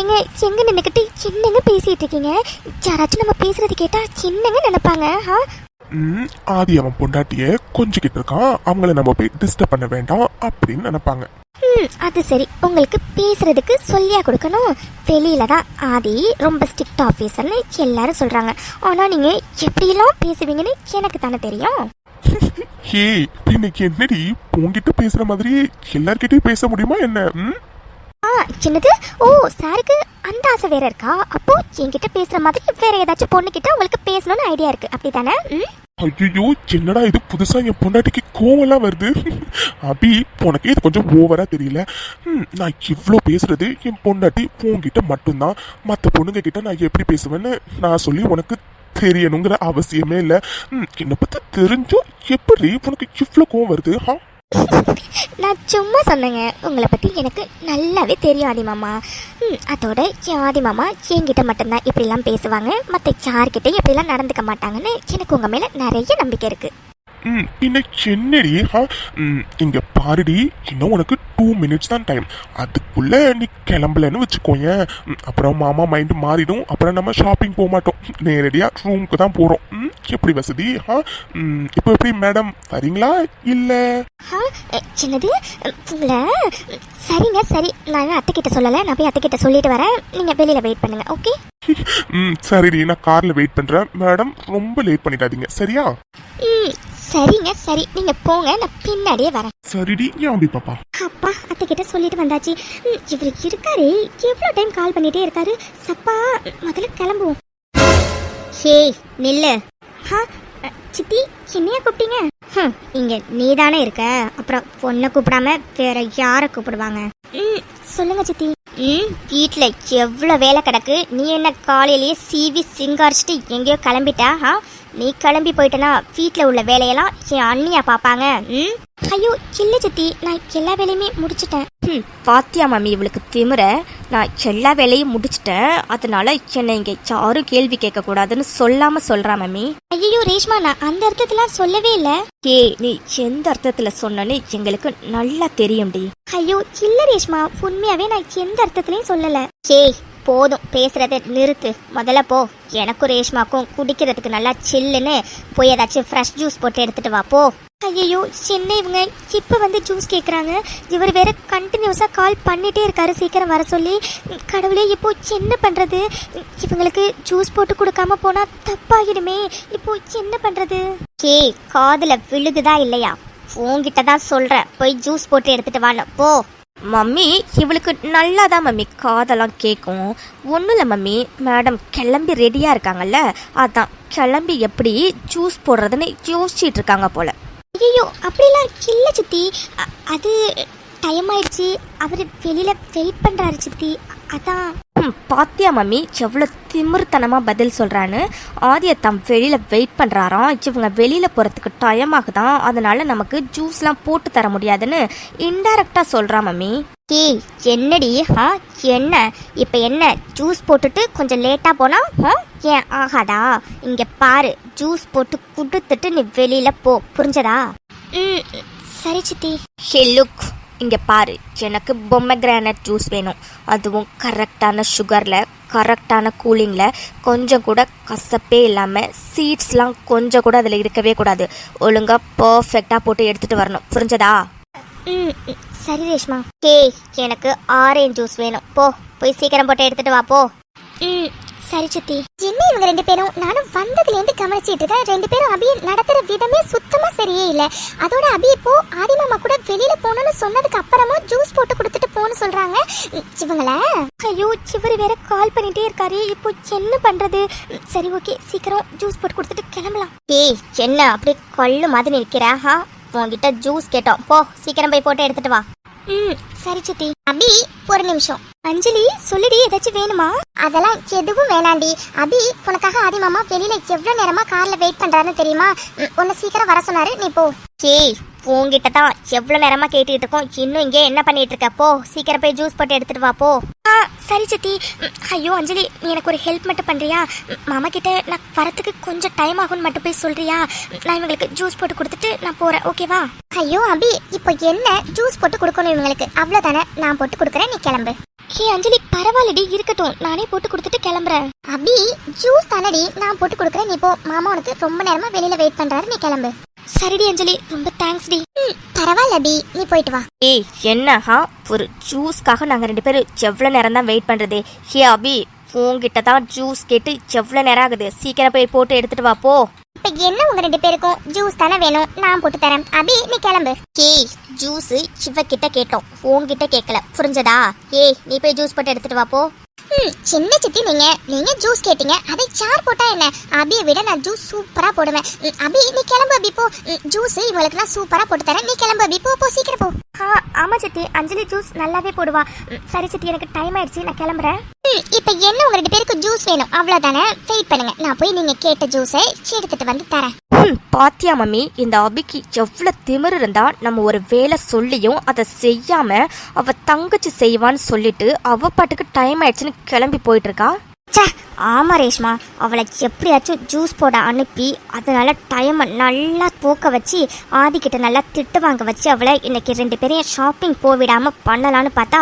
எங்க எங்க நின்னுக்கிட்டு என்னங்க பேசிட்டு இருக்கீங்க? யாராச்சும் நம்ம பேசுறது கேட்டா என்னங்க நினைப்பாங்க? ஆதி அவன் பொண்டாட்டிய கொஞ்சிக்கிட்டு இருக்கான், அவங்கள நம்ம போய் டிஸ்டர்ப் பண்ண வேண்டாம் அப்படின்னு நினைப்பாங்க. அது சரி, உங்களுக்கு பேசுறதுக்கு சொல்லியா கொடுக்கணும்? வெளியில தான் ஆதி ரொம்ப ஸ்ட்ரிக்ட் ஆஃபீஸர்னு எல்லாரும் சொல்றாங்க. ஆனா நீங்க எப்படியெல்லாம் பேசுவீங்கன்னு எனக்கு தானே தெரியும். ஹே இன்னைக்கு என்னடி உன்கிட்ட பேசுற மாதிரி எல்லார்கிட்டயும் பேச முடியுமா என்ன? சின்னது ஓ சாருக்கு அந்த ஆசை வேற இருக்கா? அப்போ என்கிட்ட பேசுற மாதிரி வேற ஏதாச்சும் பொண்ணு கிட்ட உங்களுக்கு பேசணும்னு ஐடியா இருக்கு அப்படித்தானே? ஐயோ என்னடா இது புதுசா என் பொண்டாட்டிக்கு கோவம்லாம் வருது. அபி உனக்கு இது கொஞ்சம் ஓவரா தெரியல. நான் இவ்வளோ பேசுறது என் பொண்டாட்டி உன்கிட்ட மட்டும்தான். மற்ற பொண்ணுங்க கிட்ட நான் எப்படி பேசுவேன்னு நான் சொல்லி உனக்கு தெரியணுங்கிற அவசியமே இல்லை. என்னை பத்தி தெரிஞ்சும் எப்படி உனக்கு இவ்வளோ கோவம் வருது? நான் சும்மா சொன்னேங்க. உங்களை பற்றி எனக்கு நல்லாவே தெரியும் ஆதி மாமா. அதோட ஆதி மாமா என்கிட்ட மட்டும்தான் இப்படிலாம் பேசுவாங்க, மற்ற யார்கிட்டையும் இப்படிலாம் நடந்துக்க மாட்டாங்கன்னு எனக்கு உங்கள் மேலே நிறைய நம்பிக்கை இருக்குது. பின்ன என்னடி? இங்க பாருடி, இன்னும் உனக்கு 2 minutes தான் டைம். அதுக்குள்ள நீ கிளம்பலன்னு வச்சுக்கோங்க, அப்புறம் மாமா மைண்ட் மாறிடும். அப்புறம் நம்ம ஷாப்பிங் போக மாட்டோம், நேரடியா ரூமுக்கு தான் போறோம். எப்படி வசதி? இப்போ எப்படி மேடம் வரீங்களா இல்ல? சின்னது உங்களை சரிங்க சரி, நான் அத்தை கிட்ட சொல்லலை, நான் போய் அத்தை கிட்ட சொல்லிட்டு வரேன். நீங்க வெளியில வெயிட் பண்ணுங்க. ஓகே சரிடி, நான் கார்ல வெயிட் பண்றேன். மேடம் ரொம்ப லேட் பண்ணிடாதீங்க சரியா? சரிங்க சரி, நீங்க போங்க, நான் பின்னாடியே வரேன். சரிடி ஏன் பாப்பா? அப்பா அத்தை கிட்ட சொல்லிட்டு வந்தாச்சு. இவரு இருக்காரு, எவ்வளவு டைம் கால் பண்ணிட்டே இருக்காரு. சப்பா முதல்ல கிளம்புவோம். ஹே நில்லு. சித்தி என்னையா கூப்பிட்டீங்க? இங்க நீதானே இருக்க, அப்புறம் பொண்ணை கூப்பிடாம வேற யாரை கூப்பிடுவாங்க? சொல்லுங்க சித்தி. வீட்டுல எவ்வளவு வேலை கிடக்கு, நீ என்ன காலையிலேயே சீவி சிங்காரிச்சிட்டு எங்கேயோ கிளம்பிட்டா? நீ கிளம்பி போயிட்டனா வீட்டுல உள்ள வேலையெல்லாம் என் அண்ணியா பாப்பாங்க. ஐயோ இல்ல சித்தி, நான் எல்லா வேலையுமே முடிச்சிட்டேன். பாத்தியா மாமி இவளுக்கு திமிர? நான் எல்லா வேலையும் முடிச்சிட்டேன், அதனால என்னை இங்க யாரும் கேள்வி கேட்க கூடாதுன்னு சொல்லாம சொல்றா மாமி. ஐயோ ரேஷ்மா, நான் அந்த அர்த்தத்துல சொல்லவே இல்ல. நீ எந்த அர்த்தத்துல சொன்னன்னு எங்களுக்கு நல்லா தெரியும்டி. ஐயோ இல்ல ரேஷ்மா, உண்மையாவே நான் எந்த அர்த்தத்திலயும் சொல்லல. போதும் பேசுறதை நிறுத்து, முதல்ல போ. எனக்கும் ரேஷ்மாக்கும் குடிக்கிறதுக்கு நல்லா சில்லுன்னு போய் ஏதாச்சும் ஃப்ரெஷ் ஜூஸ் போட்டு எடுத்துட்டு வா போ. ஐயோ என்ன இவங்க இப்போ வந்து ஜூஸ் கேட்குறாங்க? இவர் வேற கண்டினியூஸாக கால் பண்ணிட்டே இருக்காரு சீக்கிரம் வர சொல்லி. கடவுளே இப்போ என்ன பண்ணுறது? இவங்களுக்கு ஜூஸ் போட்டு கொடுக்காம போனால் தப்பாகிடுமே. இப்போ என்ன பண்ணுறது? காதில் விழுகுதா இல்லையா? உங்ககிட்ட தான் சொல்கிறேன், போய் ஜூஸ் போட்டு எடுத்துட்டு வாங்க போ. மம்மி இவளுக்கு நல்லாதான் மம்மி காதெல்லாம் கேட்கும். ஒன்றும் இல்லை மம்மி, மேடம் கிளம்பி ரெடியாக இருக்காங்கல்ல, அதான் கிளம்பி எப்படி ஜூஸ் போடுறதுன்னு யோசிச்சுட்டு இருக்காங்க போல. ஐயோ அப்படிலாம் இல்லை சித்தி, அது டைம் ஆயிடுச்சு, அவர் வெளியில வெயிட் பண்றாரு சித்தி, அதான். பாத்தியா மம்மி எவ்வளோ திமிர்த்தனமாக பதில் சொல்கிறான்னு? ஆதியத்தான் வெளியில் வெயிட் பண்ணுறாராம். இவங்க வெளியில் போகிறதுக்கு டைம் ஆகுதான், அதனால நமக்கு ஜூஸ்லாம் போட்டு தர முடியாதுன்னு இன்டைரக்டாக சொல்கிறா மம்மி. என்னடி? என்ன இப்போ என்ன ஜூஸ் போட்டுட்டு கொஞ்சம் லேட்டாக போனா ஏன் ஆகாதா? இங்கே பாரு, ஜூஸ் போட்டு கொடுத்துட்டு நீ வெளியில் போ, புரிஞ்சதா? சரி சித்தி. ஹே லுக், இங்கே பாரு, எனக்கு பொம்மக்ரானட் ஜூஸ் வேணும், அதுவும் கரெக்டான சுகரில், கரெக்டான கூலிங்கில், கொஞ்சம் கூட கசப்பே இல்லாமல், சீட்ஸ்லாம் கொஞ்சம் கூட அதில் இருக்கவே கூடாது. ஒழுங்காக பர்ஃபெக்டாக போட்டு எடுத்துகிட்டு வரணும், புரிஞ்சதா? சரி ரேஷ்மா. எனக்கு ஆரஞ்சு ஜூஸ் வேணும், போய் சீக்கிரம் போட்டு எடுத்துகிட்டு வா போ. சரி சித்தி. என்ன இவங்க ரெண்டு பேரும், நானும் வந்ததுலேருந்து கவனிச்சிட்டு இருக்கேன், ரெண்டு பேரும் அபி நடத்துற விதமே சுத்தமா சரியே இல்லை. அதோட அபி இப்போ ஆதி மாமா கூட வெளியில போகணும்னு சொன்னதுக்கு அப்புறமும் ஜூஸ் போட்டு கொடுத்துட்டு போன்னு சொல்றாங்க இவங்கள. ஐயோ இவரு வேற கால் பண்ணிட்டே இருக்காரு, இப்போ என்ன பண்றது? சரி ஓகே, சீக்கிரம் ஜூஸ் போட்டு கொடுத்துட்டு கிளம்பலாம். என்ன அப்படி கொள்ளு மாதிரி நிற்கிறா? உங்ககிட்ட ஜூஸ் கேட்டோம், போ சீக்கிரம் போய் போட்டு எடுத்துட்டு வா. சரி சித்தி. அபி ஒரு நிமிஷம். அஞ்சலி சொல்லுடி, ஏதாச்சும் வேணுமா? அதெல்லாம் எதுவும் வேணாண்டி. அபி உனக்காக ஆதி மாமா வெளியில எவ்வளவு நேரமா கார்ல வெயிட் பண்றாருன்னு தெரியுமா? உன்னை சீக்கிரம் வர சொன்னாரு, நீ போ. உங்ககிட்ட தான் எவ்வளவு நேரமா கேட்டுட்டு இருக்கோம், இன்னும் இங்கே என்ன பண்ணிட்டு இருக்க? போ சீக்கிரம் போய் ஜூஸ் போட்டு எடுத்துட்டு வா போ. சரி சித்தி. ஐயோ அஞ்சலி, நீ எனக்கு ஒரு ஹெல்ப் மட்டும் பண்ணுறியா? மாமா கிட்ட நான் வரத்துக்கு கொஞ்சம் டைம் ஆகும்னு மட்டும் போய் சொல்றியா? நான் இவங்களுக்கு ஜூஸ் போட்டு கொடுத்துட்டு நான் போகிறேன், ஓகேவா? ஐயோ அபி, இப்போ என்ன ஜூஸ் போட்டு கொடுக்கணும் இவங்களுக்கு, அவ்வளோதானே. நான் போட்டு கொடுக்குறேன், நீ கிளம்பு. ஹே அஞ்சலி, பரவாயில்லடி, இருக்கட்டும், நானே போட்டு கொடுத்துட்டு கிளம்புறேன். அபி, ஜூஸ் தானடி, நான் போட்டு கொடுக்குறேன், நீ போ. மாமா உனக்கு ரொம்ப நேரமா வெளியில வெயிட் பண்றாரு, நீ கிளம்பு. சரிடி அஞ்சலி, ரொம்ப தேங்க்ஸ் டி. பரவாயில்ல அபி, நீ போயிட்டு வா. ஏய் என்னஹா, ஒரு ஜூஸ்க்காக நாங்கள் 2 பேரும் எவ்வளோ நேரம் தான் வெயிட் பண்ணுறது? ஹே அபி, உங்ககிட்ட தான் ஜூஸ் கேட்டு எவ்வளோ நேரம் ஆகுது, சீக்கிரம் போய் போட்டு எடுத்துட்டு வா போ. இப்ப என்ன உங்க 2 பேருக்கும் ஜூஸ் தானே வேணும், நான் போட்டு தரேன். அபி நீ கிளம்பு. ஏய், ஜூஸ் சிவகிட்ட கேட்டோம், உன்கிட்ட கேட்கல, புரிஞ்சதா? ஏய் நீ போய் ஜூஸ் போட்டு எடுத்துட்டு வா போ. சின்ன சித்தி, நீங்க ஜூஸ் கேட்டீங்க, அதை சார் போட்டா என்ன? அபியை விட நான் ஜூஸ் சூப்பரா போடுவேன். அபி நீ கிளம்பு அபி, போ. ஜூஸ் இவங்களுக்கு நான் சூப்பரா போட்டு தரேன், நீ கிளம்பு அபி, போ போ, சீக்கிரம் போ. ஆமா சித்தி, அஞ்சலி ஜூஸ் நல்லாவே போடுவா. சரி சித்தி, எனக்கு டைம் ஆயிடுச்சு, நான் கிளம்புறேன். இப்ப என்ன உங்க 2 பேருக்கு ஜூஸ் வேணும், அவ்வளவுதானே. வெயிட் பண்ணுங்க, நான் போய் நீங்க கேட்ட ஜூஸை எடுத்துட்டு வந்து தரேன். பாத்தியா மம்மி, இந்த அபிக்கு எவ்வளோ திமிரு இருந்தா நம்ம ஒரு வேலை சொல்லியும் அதை செய்யாம அவ தங்கச்சி செய்வான்னு சொல்லிட்டு அவ பாட்டுக்கு டைம் ஆயிடுச்சுன்னு கிளம்பி போயிட்டு இருக்கா. ஆமா ரேஷ்மா, அவளை எப்படியாச்சும் ஜூஸ் போட அனுப்பி அதனால டைமை நல்லா போக்க வச்சு ஆதிக்கிட்ட நல்லா திட்டு வாங்க வச்சு அவளை இன்னைக்கு 2 பேரையும் ஷாப்பிங் போவிடாம பண்ணலான்னு பார்த்தா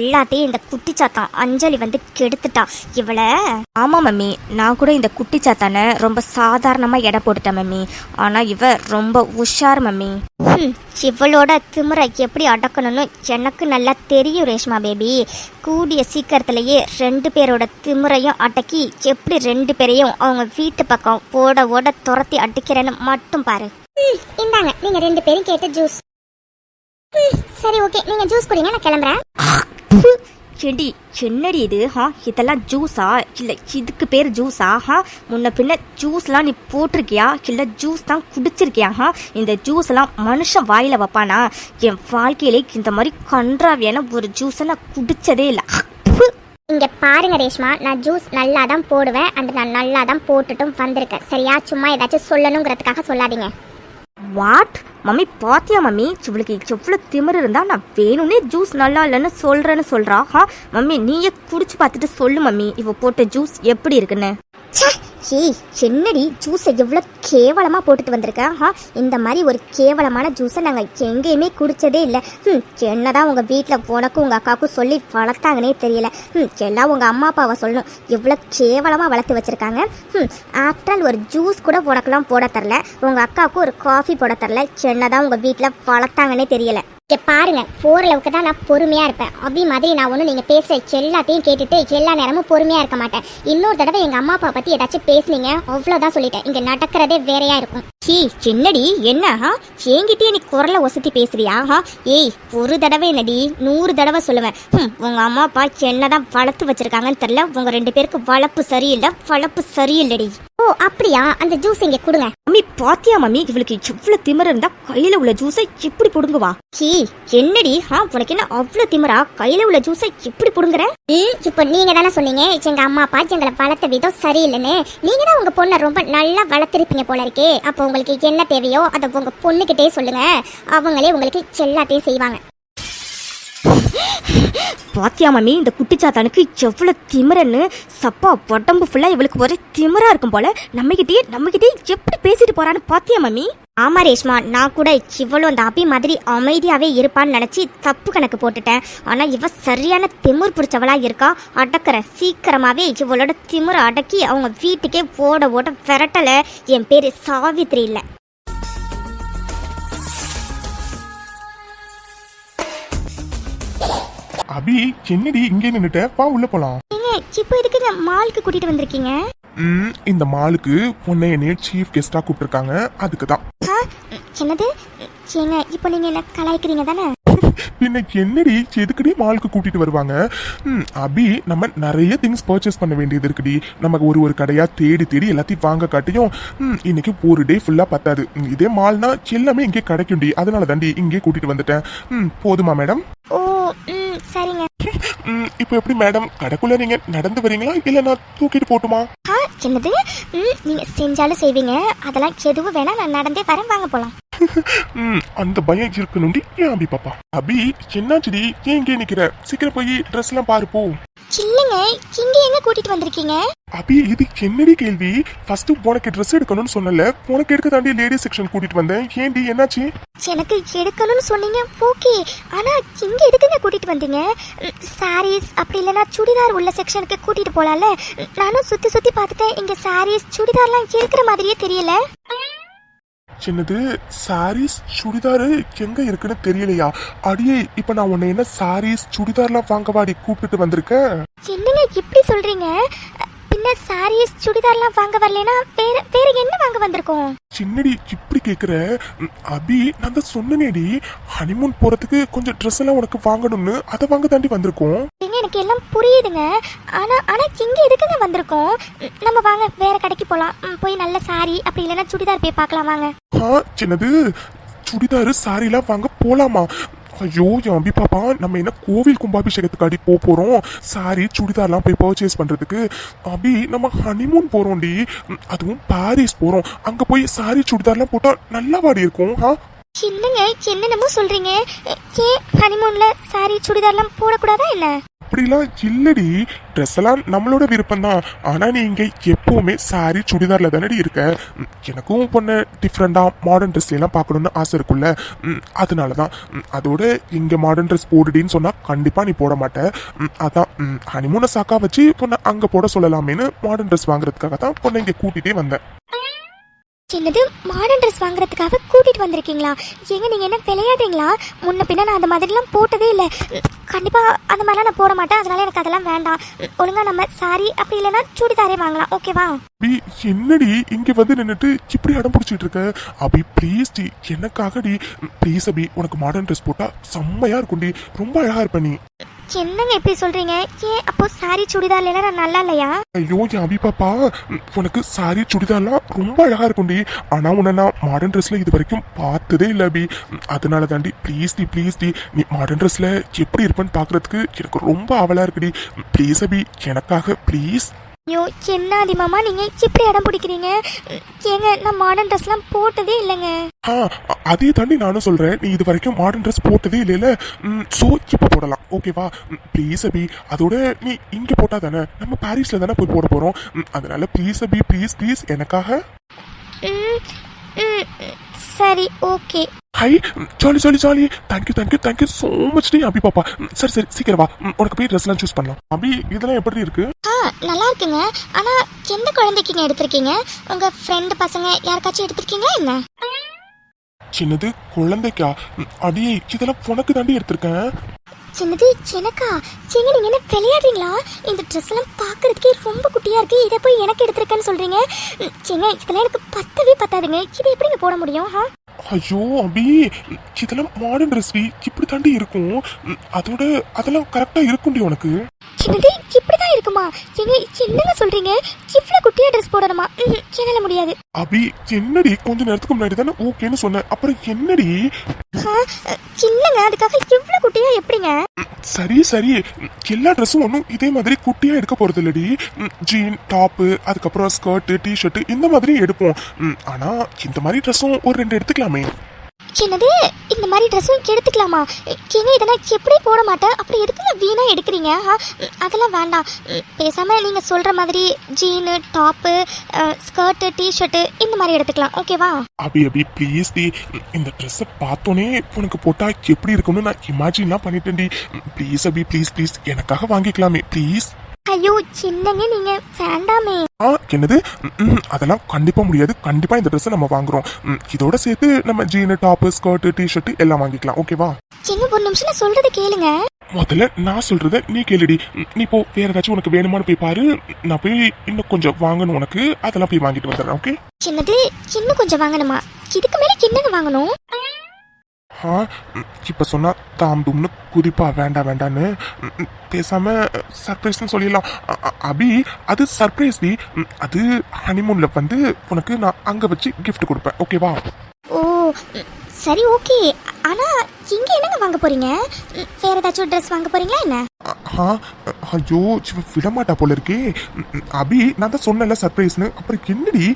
எல்லாத்தையும் இந்த குட்டிச்சாத்தான் அஞ்சலி வந்து கெடுத்துட்டா இவளை. ஆமா மம்மி, நான் கூட இந்த குட்டிச்சாத்தான ரொம்ப சாதாரணமா எடை போட்டுட்டேன் மம்மி. ஆனா இவ ரொம்ப உஷார் மம்மி. இவளோட திமிரை எப்படி அடக்கணும்னு எனக்கு நல்லா தெரியும் ரேஷ்மா பேபி. கூடிய சீக்கிரத்திலேயே 2 பேரோட திமிரையும் அடக்கி எப்படி 2 பேரையும் அவங்க வீட்டு பக்கம் ஓட துரத்தி அடிக்கிறேன்னு மட்டும் பாரு. இந்தாங்க நீங்க 2 பேரும் கேட்ட ஜூஸ். சரி ஓகே, நீங்க ஜூஸ் குடிங்க, நான் கிளம்புறேன். செடி என்னடி இது? இதெல்லாம் ஜூஸா? இல்லை இதுக்கு பேர் ஜூஸா? முன்ன பின்ன ஜூஸ்லாம் நீ போட்டிருக்கியா இல்லை ஜூஸ் தான் குடிச்சிருக்கியா? இந்த ஜூஸ்லாம் மனுஷன் வாயில் வைப்பானா? என் வாழ்க்கையிலே இந்த மாதிரி கன்றாவியான ஒரு ஜூஸை நான் குடிச்சதே இல்லை. இங்க பாருங்க ரேஷ்மா, நான் ஜூஸ் நல்லா தான் போடுவேன், அண்ட் நான் நல்லா தான் போட்டுட்டும் வந்திருக்கேன், சரியா? சும்மா ஏதாச்சும் சொல்லணுங்கிறதுக்காக சொல்லாதீங்க. வாட் மம்மி, பாத்தியா மம்மி, இவளுக்கு எவ்வளோ திமிரு இருந்தா நான் வேணும்னே ஜூஸ் நல்லா இல்லைன்னு சொல்றா. மம்மி நீயே குடிச்சு பார்த்துட்டு சொல்லு மம்மி, இவ போட்ட ஜூஸ் எப்படி இருக்குன்னு. ஏய் என்னடி ஜூஸை எவ்வளோ கேவலமாக போட்டுட்டு வந்திருக்க? இந்த மாதிரி ஒரு கேவலமான ஜூஸை நாங்கள் எங்கேயுமே குடித்ததே இல்லை. என்னதான் உங்கள் வீட்டில் உனக்கும் உங்கள் அக்காவுக்கும் சொல்லி வளர்த்தாங்கன்னே தெரியல. எல்லாம் உங்கள் அம்மா அப்பாவை சொல்லணும், எவ்வளோ கேவலமாக வளர்த்து வச்சுருக்காங்க. ஆஃப்டர் ஆல் ஒரு ஜூஸ் கூட உனக்கெல்லாம் போட தரல, உங்கள் அக்காவுக்கும் ஒரு காஃபி போட தரல. என்னதான் உங்கள் வீட்டில் வளர்த்தாங்கன்னே தெரியல. பாருங்க, போற அளவுக்கு தான் நான் பொறுமையா இருப்பேன். அப்படி மாதிரி நான் ஒன்றும் நீங்க பேசுற எல்லாத்தையும் கேட்டுட்டு எல்லா நேரமும் பொறுமையா இருக்க மாட்டேன். இன்னொரு தடவை எங்க அம்மா அப்பா பத்தி ஏதாச்சும் பேசுனீங்க, அவ்வளவுதான் சொல்லிட்டேன். இங்க நடக்கிறதே வேறையா இருக்கும். என்னடி என்ன? என்கிட்டயே நீ குரலை ஒசத்தி பேசுறியா? ஏய், ஒரு தடவை என்னடி 100 தடவை சொல்லுவேன். உங்க அம்மா அப்பா என்னதான் வளர்த்து வச்சிருக்காங்கன்னு தெரியல, உங்க 2 பேருக்கு வளர்ப்பு சரியில்லடி. ஓ அப்படியா? அந்த ஜூஸ் இங்க கொடுங்க. மம்மி பாத்தியா மம்மி, இவளுக்கு எவ்வளவு திமிரு இருந்தா கையில உள்ள ஜூஸை எப்படி புடுங்குவா? என்னடி உனக்கு என்ன அவ்வளவு திமிரா? கையில உள்ள ஜூஸை எப்படி புடுங்குற? இப்போ நீங்க தானே சொன்னீங்க எங்க அம்மா அப்பா எங்களை வளர்த்த விதம் சரியில்லைன்னு. நீங்க தான் உங்க பொண்ணை ரொம்ப நல்லா வளர்த்திருப்பீங்க போல இருக்கே. அப்போ உங்களுக்கு என்ன தேவையோ அதை உங்க பொண்ணுகிட்டே சொல்லுங்க, அவங்களே உங்களுக்கு எல்லாத்தையும் செய்வாங்க. பாத்தியா மம்மி, இந்த குட்டிச்சாத்தானுக்கு எவ்வளவு திமிரன்னு. சப்பா உடம்பு ஃபுல்லா இவளுக்கு ஒரே திமிரா இருக்கும் போல. நம்மகிட்டே எப்படி பேசிட்டு போறான்னு பாத்தியா மம்மி? ஆமா ரேஷ்மா, நான் கூட இவ்வளோ அந்த அபி மாதிரி அமைதியாவே இருப்பான்னு நினைச்சு தப்பு கணக்கு போட்டுட்டேன். ஆனா இவ சரியான திமிர் பிடிச்சவளா இருக்கா. அடக்கிற சீக்கிரமாவே இவளோட திமிரை அடக்கி அவங்க வீட்டுக்கே ஓட விரட்டல. என் பேரு சாவித்ரி இல்ல. அபி என்னடி இங்கே நின்னுட்ட? வா உள்ள போலாம். இப்போ இதுக்கு மாலுக்கு கூட்டிட்டு வந்திருக்கீங்க? இந்த மாலுக்கு உன்னை என்னைய சீஃப் கெஸ்டா கூப்பிட்டுருக்காங்க, அதுக்கு தான். என்னது? ஏங்க இப்போ நீங்க என்ன கலாய்க்கிறீங்க தானே? பின்ன என்னடி, எதுக்கடி மாலுக்கு கூட்டிட்டு வருவாங்க? அபி, நம்ம நிறைய திங்ஸ் பர்ச்சேஸ் பண்ண வேண்டியது இருக்குடி. நமக்கு ஒரு கடையா தேடி எல்லாத்தையும் வாங்க காட்டியும் இன்னைக்கு ஒரு டே ஃபுல்லா பத்தாது. இதே மால்னா எல்லாமே இங்கே கிடைக்கும்டி, அதனால தாண்டி இங்கே கூட்டிட்டு வந்துட்டேன். போதுமா மேடம்? ஓ சரிங்க. இப்போ எப்படி மேடம், கடைக்குள்ள நீங்க நடந்து வரீங்களா இல்ல நான் தூக்கிட்டு போட்டுமா? என்னது? நீங்க செஞ்சாலும் செய்வீங்க, அதெல்லாம் எதுவும் வேணா, நான் நடந்தே வரேன், வாங்க போலாம். அந்த பயம் இருக்கணும்டி. ஏன் அபி பாப்பா? அபி என்னாச்சுடி, ஏன் இங்கே நிக்கிற? சீக்கிரம் போய் ட்ரெஸ் எல்லாம் பாரு போ. இல்லைங்க, இங்க எங்க கூட்டிட்டு வந்திருக்கீங்க? அபி இது என்னடி கேள்வி? ஃபர்ஸ்ட் உனக்கு ட்ரெஸ் எடுக்கணும்னு சொன்னல, உனக்கு எடுக்க தாண்டி லேடிஸ் செக்ஷன் கூட்டிட்டு வந்தேன். ஏண்டி என்னாச்சு? எனக்கு எடுக்கணும்னு சொன்னீங்க, ஓகே. ஆனா இங்க எதுக்குங்க கூட்டிட்டு வந்தீங்க? சாரீஸ் அப்படி இல்லைன்னா சுடிதார் உள்ள செக்ஷனுக்கு கூட்டிட்டு போலாம்ல. நானும் சுத்தி சுத்தி பார்த்துட்டேன், இங்க சாரீஸ் சுடிதார்லாம் இருக்கிற மாதிரியே தெரியல. சின்னது சாரீஸ் சுடிதாரு எங்க இருக்குன்னு தெரியலையா? அடியே இப்ப நான் உன்னை என்ன சாரீஸ் சுடிதார்லாம் வாங்கவாடி கூப்பிட்டு வந்திருக்கேன்? என்னங்க இப்படி சொல்றீங்க? பின்ன சாரீஸ் சுடிதார்லாம் வாங்க வரலனா வேற என்ன வாங்க வந்திருக்கோம்? சின்னடி இப்படி கேக்குற? அபி நான் தான் சொன்னேனேடி, ஹனிமூன் போறதுக்கு கொஞ்சம் ட்ரெஸ் எல்லாம் உனக்கு வாங்கணும்னு, அதை வாங்க தாண்டி வந்திருக்கோம். எனக்கு எல்லாம் புரியுதுங்க. ஆனா இங்க எதுக்குங்க வந்திருக்கோம்? நம்ம வாங்க வேற கடைக்கு போலாம். போய் நல்ல சாரி அப்படி இல்லைன்னா சுடிதார் போய் பார்க்கலாம் வாங்க. சின்னது சுடிதாரு சாரிலாம் வாங்க போலாமா? ஐயோ என் அபி பாப்பா, நம்ம என்ன கோவில் கும்பாபிஷேகத்துக்காடி போறோம்? சாரி சுடிதார்லாம் போய் பர்ச்சேஸ் பண்றதுக்கு? அபி நம்ம ஹனிமூன் போறோம்டி, அதுவும் பாரிஸ் போறோம். அங்க போய் சாரி சுடிதார்லாம் போட்டா நல்லா வாடி இருக்கும். என்னங்க என்னென்னமோ சொல்றீங்க? ஏன் ஹனிமூன்ல சாரி சுடிதார்லாம் போடக்கூடாதா என்ன? அப்படிலாம் இல்லடி, ட்ரெஸ் எல்லாம் நம்மளோட விருப்பம் தான். ஆனா நீ இங்க எப்பவுமே சாரி சுடிதார்ல தானடி இருக்க. எனக்கும் பொண்ணு டிஃப்ரெண்டா மாடர்ன் ட்ரெஸ் எல்லாம் பார்க்கணும்னு ஆசை இருக்குல்ல, அதனாலதான். அதோட இங்க மாடர்ன் ட்ரெஸ் போடுடின்னு சொன்னா கண்டிப்பா நீ போட மாட்ட. அதான் ஹனிமூனை சாக்கா வச்சு பொண்ணை அங்க போட சொல்லலாமேன்னு மாடர்ன் ட்ரெஸ் வாங்குறதுக்காக தான் பொண்ணை இங்க கூட்டிட்டே வந்தேன். என்னது மாடர்ன் ட்ரெஸ் வாங்குறதுக்காக கூட்டிட்டு வந்திருக்கீங்களா? ஏங்க நீங்க என்ன விளையாடுறீங்களா? முன்ன பின்ன நான் அந்த மாதிரிலாம் போட்டதே இல்லை. கண்டிப்பா அந்த மாதிரிலாம் நான் போட மாட்டேன். அதனால எனக்கு அதெல்லாம் வேண்டாம். ஒழுங்கா நம்ம சாரி அப்படி இல்லைன்னா சுடிதாரே வாங்கலாம், ஓகேவா? என்னடி இங்க வந்து நின்னுட்டு இப்படி அடம் பிடிச்சிட்டு இருக்க? அபி ப்ளீஸ் டி, எனக்காகடி ப்ளீஸ் அபி, உனக்கு மாடர்ன் ட்ரெஸ் போட்டா செம்மையா இருக்கும்டி, ரொம்ப அழகா இருப்ப நீ. என்னங்க எப்படி சொல்றீங்க? ஏன் அப்போ சாரி சுடிதார் இல்லைன்னா நான் நல்லா இல்லையா? ஐயோ என் அபி பாப்பா, உனக்கு சாரி சுடிதார்லாம் ரொம்ப அழகா இருக்கும்டி. ஆனா உன்னை நான் மாடர்ன் ட்ரெஸ்ல இது வரைக்கும் பார்த்ததே இல்லை அபி. அதனால தாண்டி ப்ளீஸ் டி, நீ மாடர்ன் ட்ரெஸ்ல எப்படி இருப்பேன்னு பாக்குறதுக்கு எனக்கு ரொம்ப ஆவலா இருக்குடி. ப்ளீஸ் அபி, எனக்காக ப்ளீஸ். ஐயோ என்ன அதிகமா நீங்க இப்படி இடம் பிடிக்கிறீங்க? ஏங்க நான் மாடர்ன் ட்ரெஸ்லாம் போட்டதே இல்லைங்க. அதே தாண்டி நானும் சொல்றேன், நீ இது வரைக்கும் மாடர்ன் ட்ரெஸ் போட்டதே இல்லைல்ல. சோ இப்ப போடலாம், ஓகேவா? ப்ளீஸ் அபி, அதோட நீ இங்க போட்டா தானே, நம்ம பாரிஸ்ல தானே போய் போட போறோம். அதனால ப்ளீஸ் அபி, ப்ளீஸ் எனக்காக. சரி okay. Hi jolly, thank you so much டி அபி பாப்பா. சரி சீக்கிரம் வா, உனக்கு போய் ட்ரெஸ்லாம் சூஸ் பண்ணலாம். அபி இதெல்லாம் எப்படி இருக்கு? நல்லா இருக்குங்க. ஆனா எந்த குழந்தைக்குங்க எடுத்திருக்கீங்க? உங்க ஃப்ரெண்ட் பசங்க யாருக்காச்சும் எடுத்திருக்கீங்களா என்ன? சின்னது குழந்தைக்கா? அடியே இதெல்லாம் உனக்கு தாண்டி எடுத்திருக்கேன். சின்னது எனக்கா? நீங்க என்ன விளையாடுறீங்களா? இந்த ட்ரெஸ் எல்லாம் பாக்குறதுக்கே ரொம்ப குட்டியா இருக்கு. இதை போய் எனக்கு எடுத்திருக்கேன்னு சொல்றீங்க? இதெல்லாம் எனக்கு பத்தாதுங்க. இதை எப்படிங்க போட முடியும்? ஐயோ அபி, இதெல்லாம் மாடர்ன் ட்ரெஸ் இப்படி தாண்டி இருக்கும். அதோட அதெல்லாம் கரெக்டா இருக்கும்டி உனக்கு. என்னது இப்படிதான் இருக்குமா? என்னங்க சொல்றீங்க? இவ்வளவு குட்டியா ட்ரெஸ் போடணுமா? என்னால முடியாது. அபி என்னடி, கொஞ்ச நேரத்துக்கு முன்னாடி தானே ஓகேன்னு சொன்னேன், அப்புறம் என்னடி? இல்லங்க, அதுக்காக இவ்வளவு குட்டியா எப்படிங்க? சரி எல்லா ட்ரெஸ்ஸும் ஒன்றும் இதே மாதிரி குட்டியா எடுக்க போறது இல்லடி. ஜீன் டாப்பு, அதுக்கப்புறம் ஸ்கர்ட் டிஷர்ட் இந்த மாதிரி எடுப்போம். ஆனா இந்த மாதிரி ட்ரெஸ்ஸும் ஒரு 2 எடுத்துக்கலாமே. என்னது இந்த மாதிரி ட்ரெஸ்ஸும் எடுத்துக்கலாமா? இதெல்லாம் எப்படி போட மாட்டேன். அப்புறம் எதுக்குங்க வீணா எடுக்கிறீங்க? அதெல்லாம் வேண்டாம். பேசாம நீங்க சொல்ற மாதிரி ஜீனு டாப்பு ஸ்கர்ட் டிஷர்ட் இந்த மாதிரி எடுத்துக்கலாம், ஓகேவா? அபி ப்ளீஸ் டி, இந்த ட்ரெஸ்ஸை பார்த்தோன்னே உனக்கு போட்டா எப்படி இருக்கும்னு நான் இமேஜின்லாம் பண்ணிட்டேன் டி. ப்ளீஸ் அபி ப்ளீஸ் எனக்காக வாங்கிக்கலாமே ப்ளீஸ். ஐயோ என்னங்க நீங்க வேண்டாமே. என்னது? அதெல்லாம் கண்டிப்பா முடியாது. கண்டிப்பா இந்த ட்ரெஸ் நம்ம வாங்குறோம். இதோட சேர்த்து நம்ம ஜீன் டாப் ஸ்கர்ட் டிஷர்ட் எல்லாம் வாங்கிக்கலாம், ஓகேவா? ஒரு நிமிஷம் நான் சொல்றதை கேளுங்க. முதல்ல நான் சொல்றத நீ கேளுடி. நீ போ, வேற ஏதாச்சும் உனக்கு வேணுமான்னு போய் பாரு. நான் போய் இன்னும் கொஞ்சம் வாங்கணும் உனக்கு, அதெல்லாம் போய் வாங்கிட்டு வந்துடுறேன், ஓகே? என்னது இன்னும் கொஞ்சம் வாங்கணுமா? இதுக்கு மேல என்னங்க வாங்கணும்? இப்ப சொன்னா தாம் டும்னு குதிப்பா, வேண்டான்னு. பேசாம சர்ப்ரைஸ்னு சொல்லிடலாம். அபி அது சர்ப்ரைஸ் டி. அது ஹனிமூன்ல வந்து உனக்கு நான் அங்க வச்சு கிஃப்ட் கொடுப்பேன், ஓகேவா? ஓ சரி ஓகே. ஆனா இங்க என்னங்க வாங்க போறீங்க? வேற ஏதாச்சும் ட்ரெஸ் வாங்க போறீங்களா என்ன? ஐயோ விடமாட்டா போல இருக்கே. அபி நான் தான் சொன்னல சர்ப்ரைஸ்னு, அப்புறம் என்னடி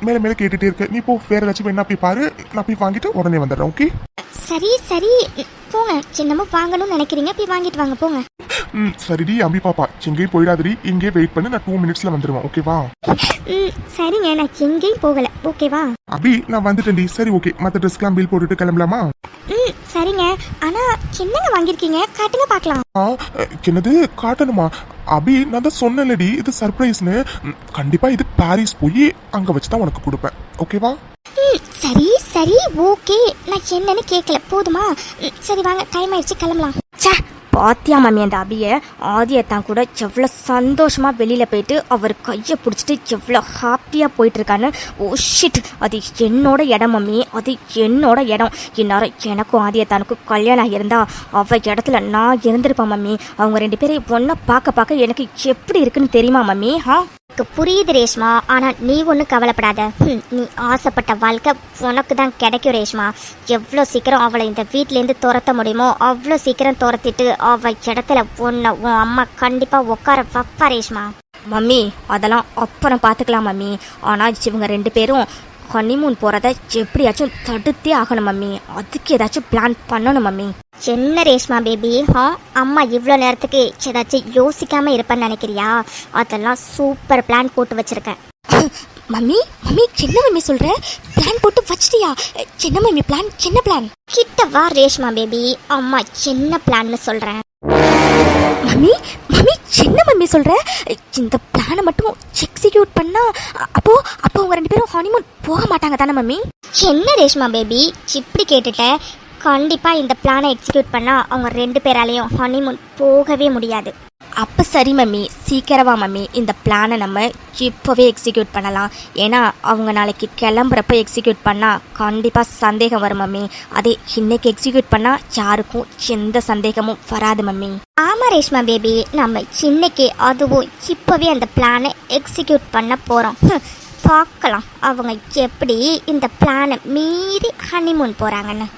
மேல கேட்டுட்டே இருக்க? நீ போ, வேற ஏதாச்சும் வேணா போய் பாரு, நான் போய் வாங்கிட்டு உடனே வந்துடுறேன், ஓகே? சரி போங்க. என்னமோ வாங்கணும்னு நினைக்கிறீங்க, போய் வாங்கிட்டு வாங்க போங்க. சரிடி அம்பி பாப்பா, எங்கேயும் போயிடாதடி, இங்கே வெயிட் பண்ணு, நான் 2 மினிட்ஸ்ல வந்துடுவேன். ஓகேவா? சரிங்க, நான் எங்கேயும் போகல. ஓகேவா? அபி நான் வந்துட்டேன்டி. சரி ஓகே, மற்ற ட்ரெஸ்க்கெல்லாம் பில் போட்டுட்டு கிளம்பலாமா? சரிங்க. ஆனா என்னங்க வாங்கியிருக்கீங்க, காட்டுங்க பார்க்கலாம். என்னது காட்டணுமா? அபி நான் தான் சொன்னேன்லடி, இது சர்ப்ரைஸ்னு. கண்டிப்பா இது பாரிஸ் போய் அங்க வச்சுதான் உனக்கு கொடுப்பேன். ஓகேவா? சரி சரி ஓகே, நான் என்னன்னு கேட்கல, போதுமா? சரி வாங்க, டைம் ஆயிடுச்சு, கிளம்பலாம். சே, பாத்தியா மம்மி அந்த அபியை? ஆதியத்தான் கூட எவ்வளோ சந்தோஷமா வெளியில போயிட்டு அவர் கையை பிடிச்சிட்டு எவ்வளோ ஹாப்பியா போயிட்டு இருக்கான்னு. ஓ ஷிட், அது என்னோட இடம் மம்மி, அது என்னோட இடம். இந்நேரம் எனக்கும் ஆதியத்தானுக்கும் கல்யாணம் ஆகியிருந்தா அவ இடத்துல நான் இருந்திருப்பேன் மம்மி. அவங்க 2 பேரையும் ஒன்னா பார்க்க எனக்கு எப்படி இருக்குன்னு தெரியுமா மம்மி? புரியுது ரேஷ்மா, ஆனா நீ ஒன்றும் கவலைப்படாத. நீ ஆசைப்பட்ட வாழ்க்கை உனக்கு தான் கிடைக்கும் ரேஷ்மா. எவ்வளோ சீக்கிரம் அவளை இந்த வீட்டிலேருந்து துரத்த முடியுமோ அவ்வளோ சீக்கிரம் துரத்திட்டு அவ இடத்துல உன் அம்மா கண்டிப்பா உட்கார வைப்பா ரேஷ்மா. மம்மி அதெல்லாம் அப்புறம் பார்த்துக்கலாம் மம்மி. ஆனால் இவங்க 2 பேரும் ஹனிமூன் போகிறத எப்படியாச்சும் தடுத்தே ஆகணும் மம்மி. அதுக்கு ஏதாச்சும் பிளான் பண்ணணும் மம்மி. என்ன ரேஷ்மா பேபி, அம்மா இவ்வளோ நேரத்துக்கு ஏதாச்சும் யோசிக்காம இருப்பேன்னு நினைக்கிறியா? அதெல்லாம் சூப்பர் பிளான் போட்டு வச்சிருக்கேன். மம்மி மம்மி என்ன மம்மி சொல்ற? பிளான் போட்டு வச்சிட்டியா? என்ன மம்மி பிளான்? என்ன பிளான்? கிட்ட வா ரேஷ்மா பேபி, அம்மா என்ன பிளான்னு சொல்றேன். மம்மி மம்மி என்ன மம்மி சொல்ற? இந்த பிளானை மட்டும் எக்ஸிக்யூட் பண்ணா அப்போ அவங்க 2 பேரும் ஹனிமூன் போக மாட்டாங்க தானே மம்மி? என்ன ரேஷ்மா பேபி இப்படி கேட்டுட்ட? கண்டிப்பா இந்த பிளானை எக்ஸிக்யூட் பண்ணா அவங்க 2 பேராலையும் ஹனிமூன் போகவே முடியாது. அப்போ சரி மம்மி, சீக்கிரமா மம்மி இந்த பிளானை நம்ம இப்போவே எக்ஸிக்யூட் பண்ணலாம். ஏன்னா அவங்க நாளைக்கு கிளம்புறப்ப எக்ஸிக்யூட் பண்ணால் கண்டிப்பாக சந்தேகம் வரும் மம்மி. அதே இன்னைக்கு எக்ஸிக்யூட் பண்ணால் யாருக்கும் எந்த சந்தேகமும் வராது மம்மி. ஆமா ரேஷ்மா பேபி, நம்ம இன்னைக்கு அதுவும் இப்போவே அந்த பிளானை எக்ஸிக்யூட் பண்ண போகிறோம். பார்க்கலாம் அவங்க எப்படி இந்த பிளானை மீறி ஹனிமூன் போகிறாங்கன்னு.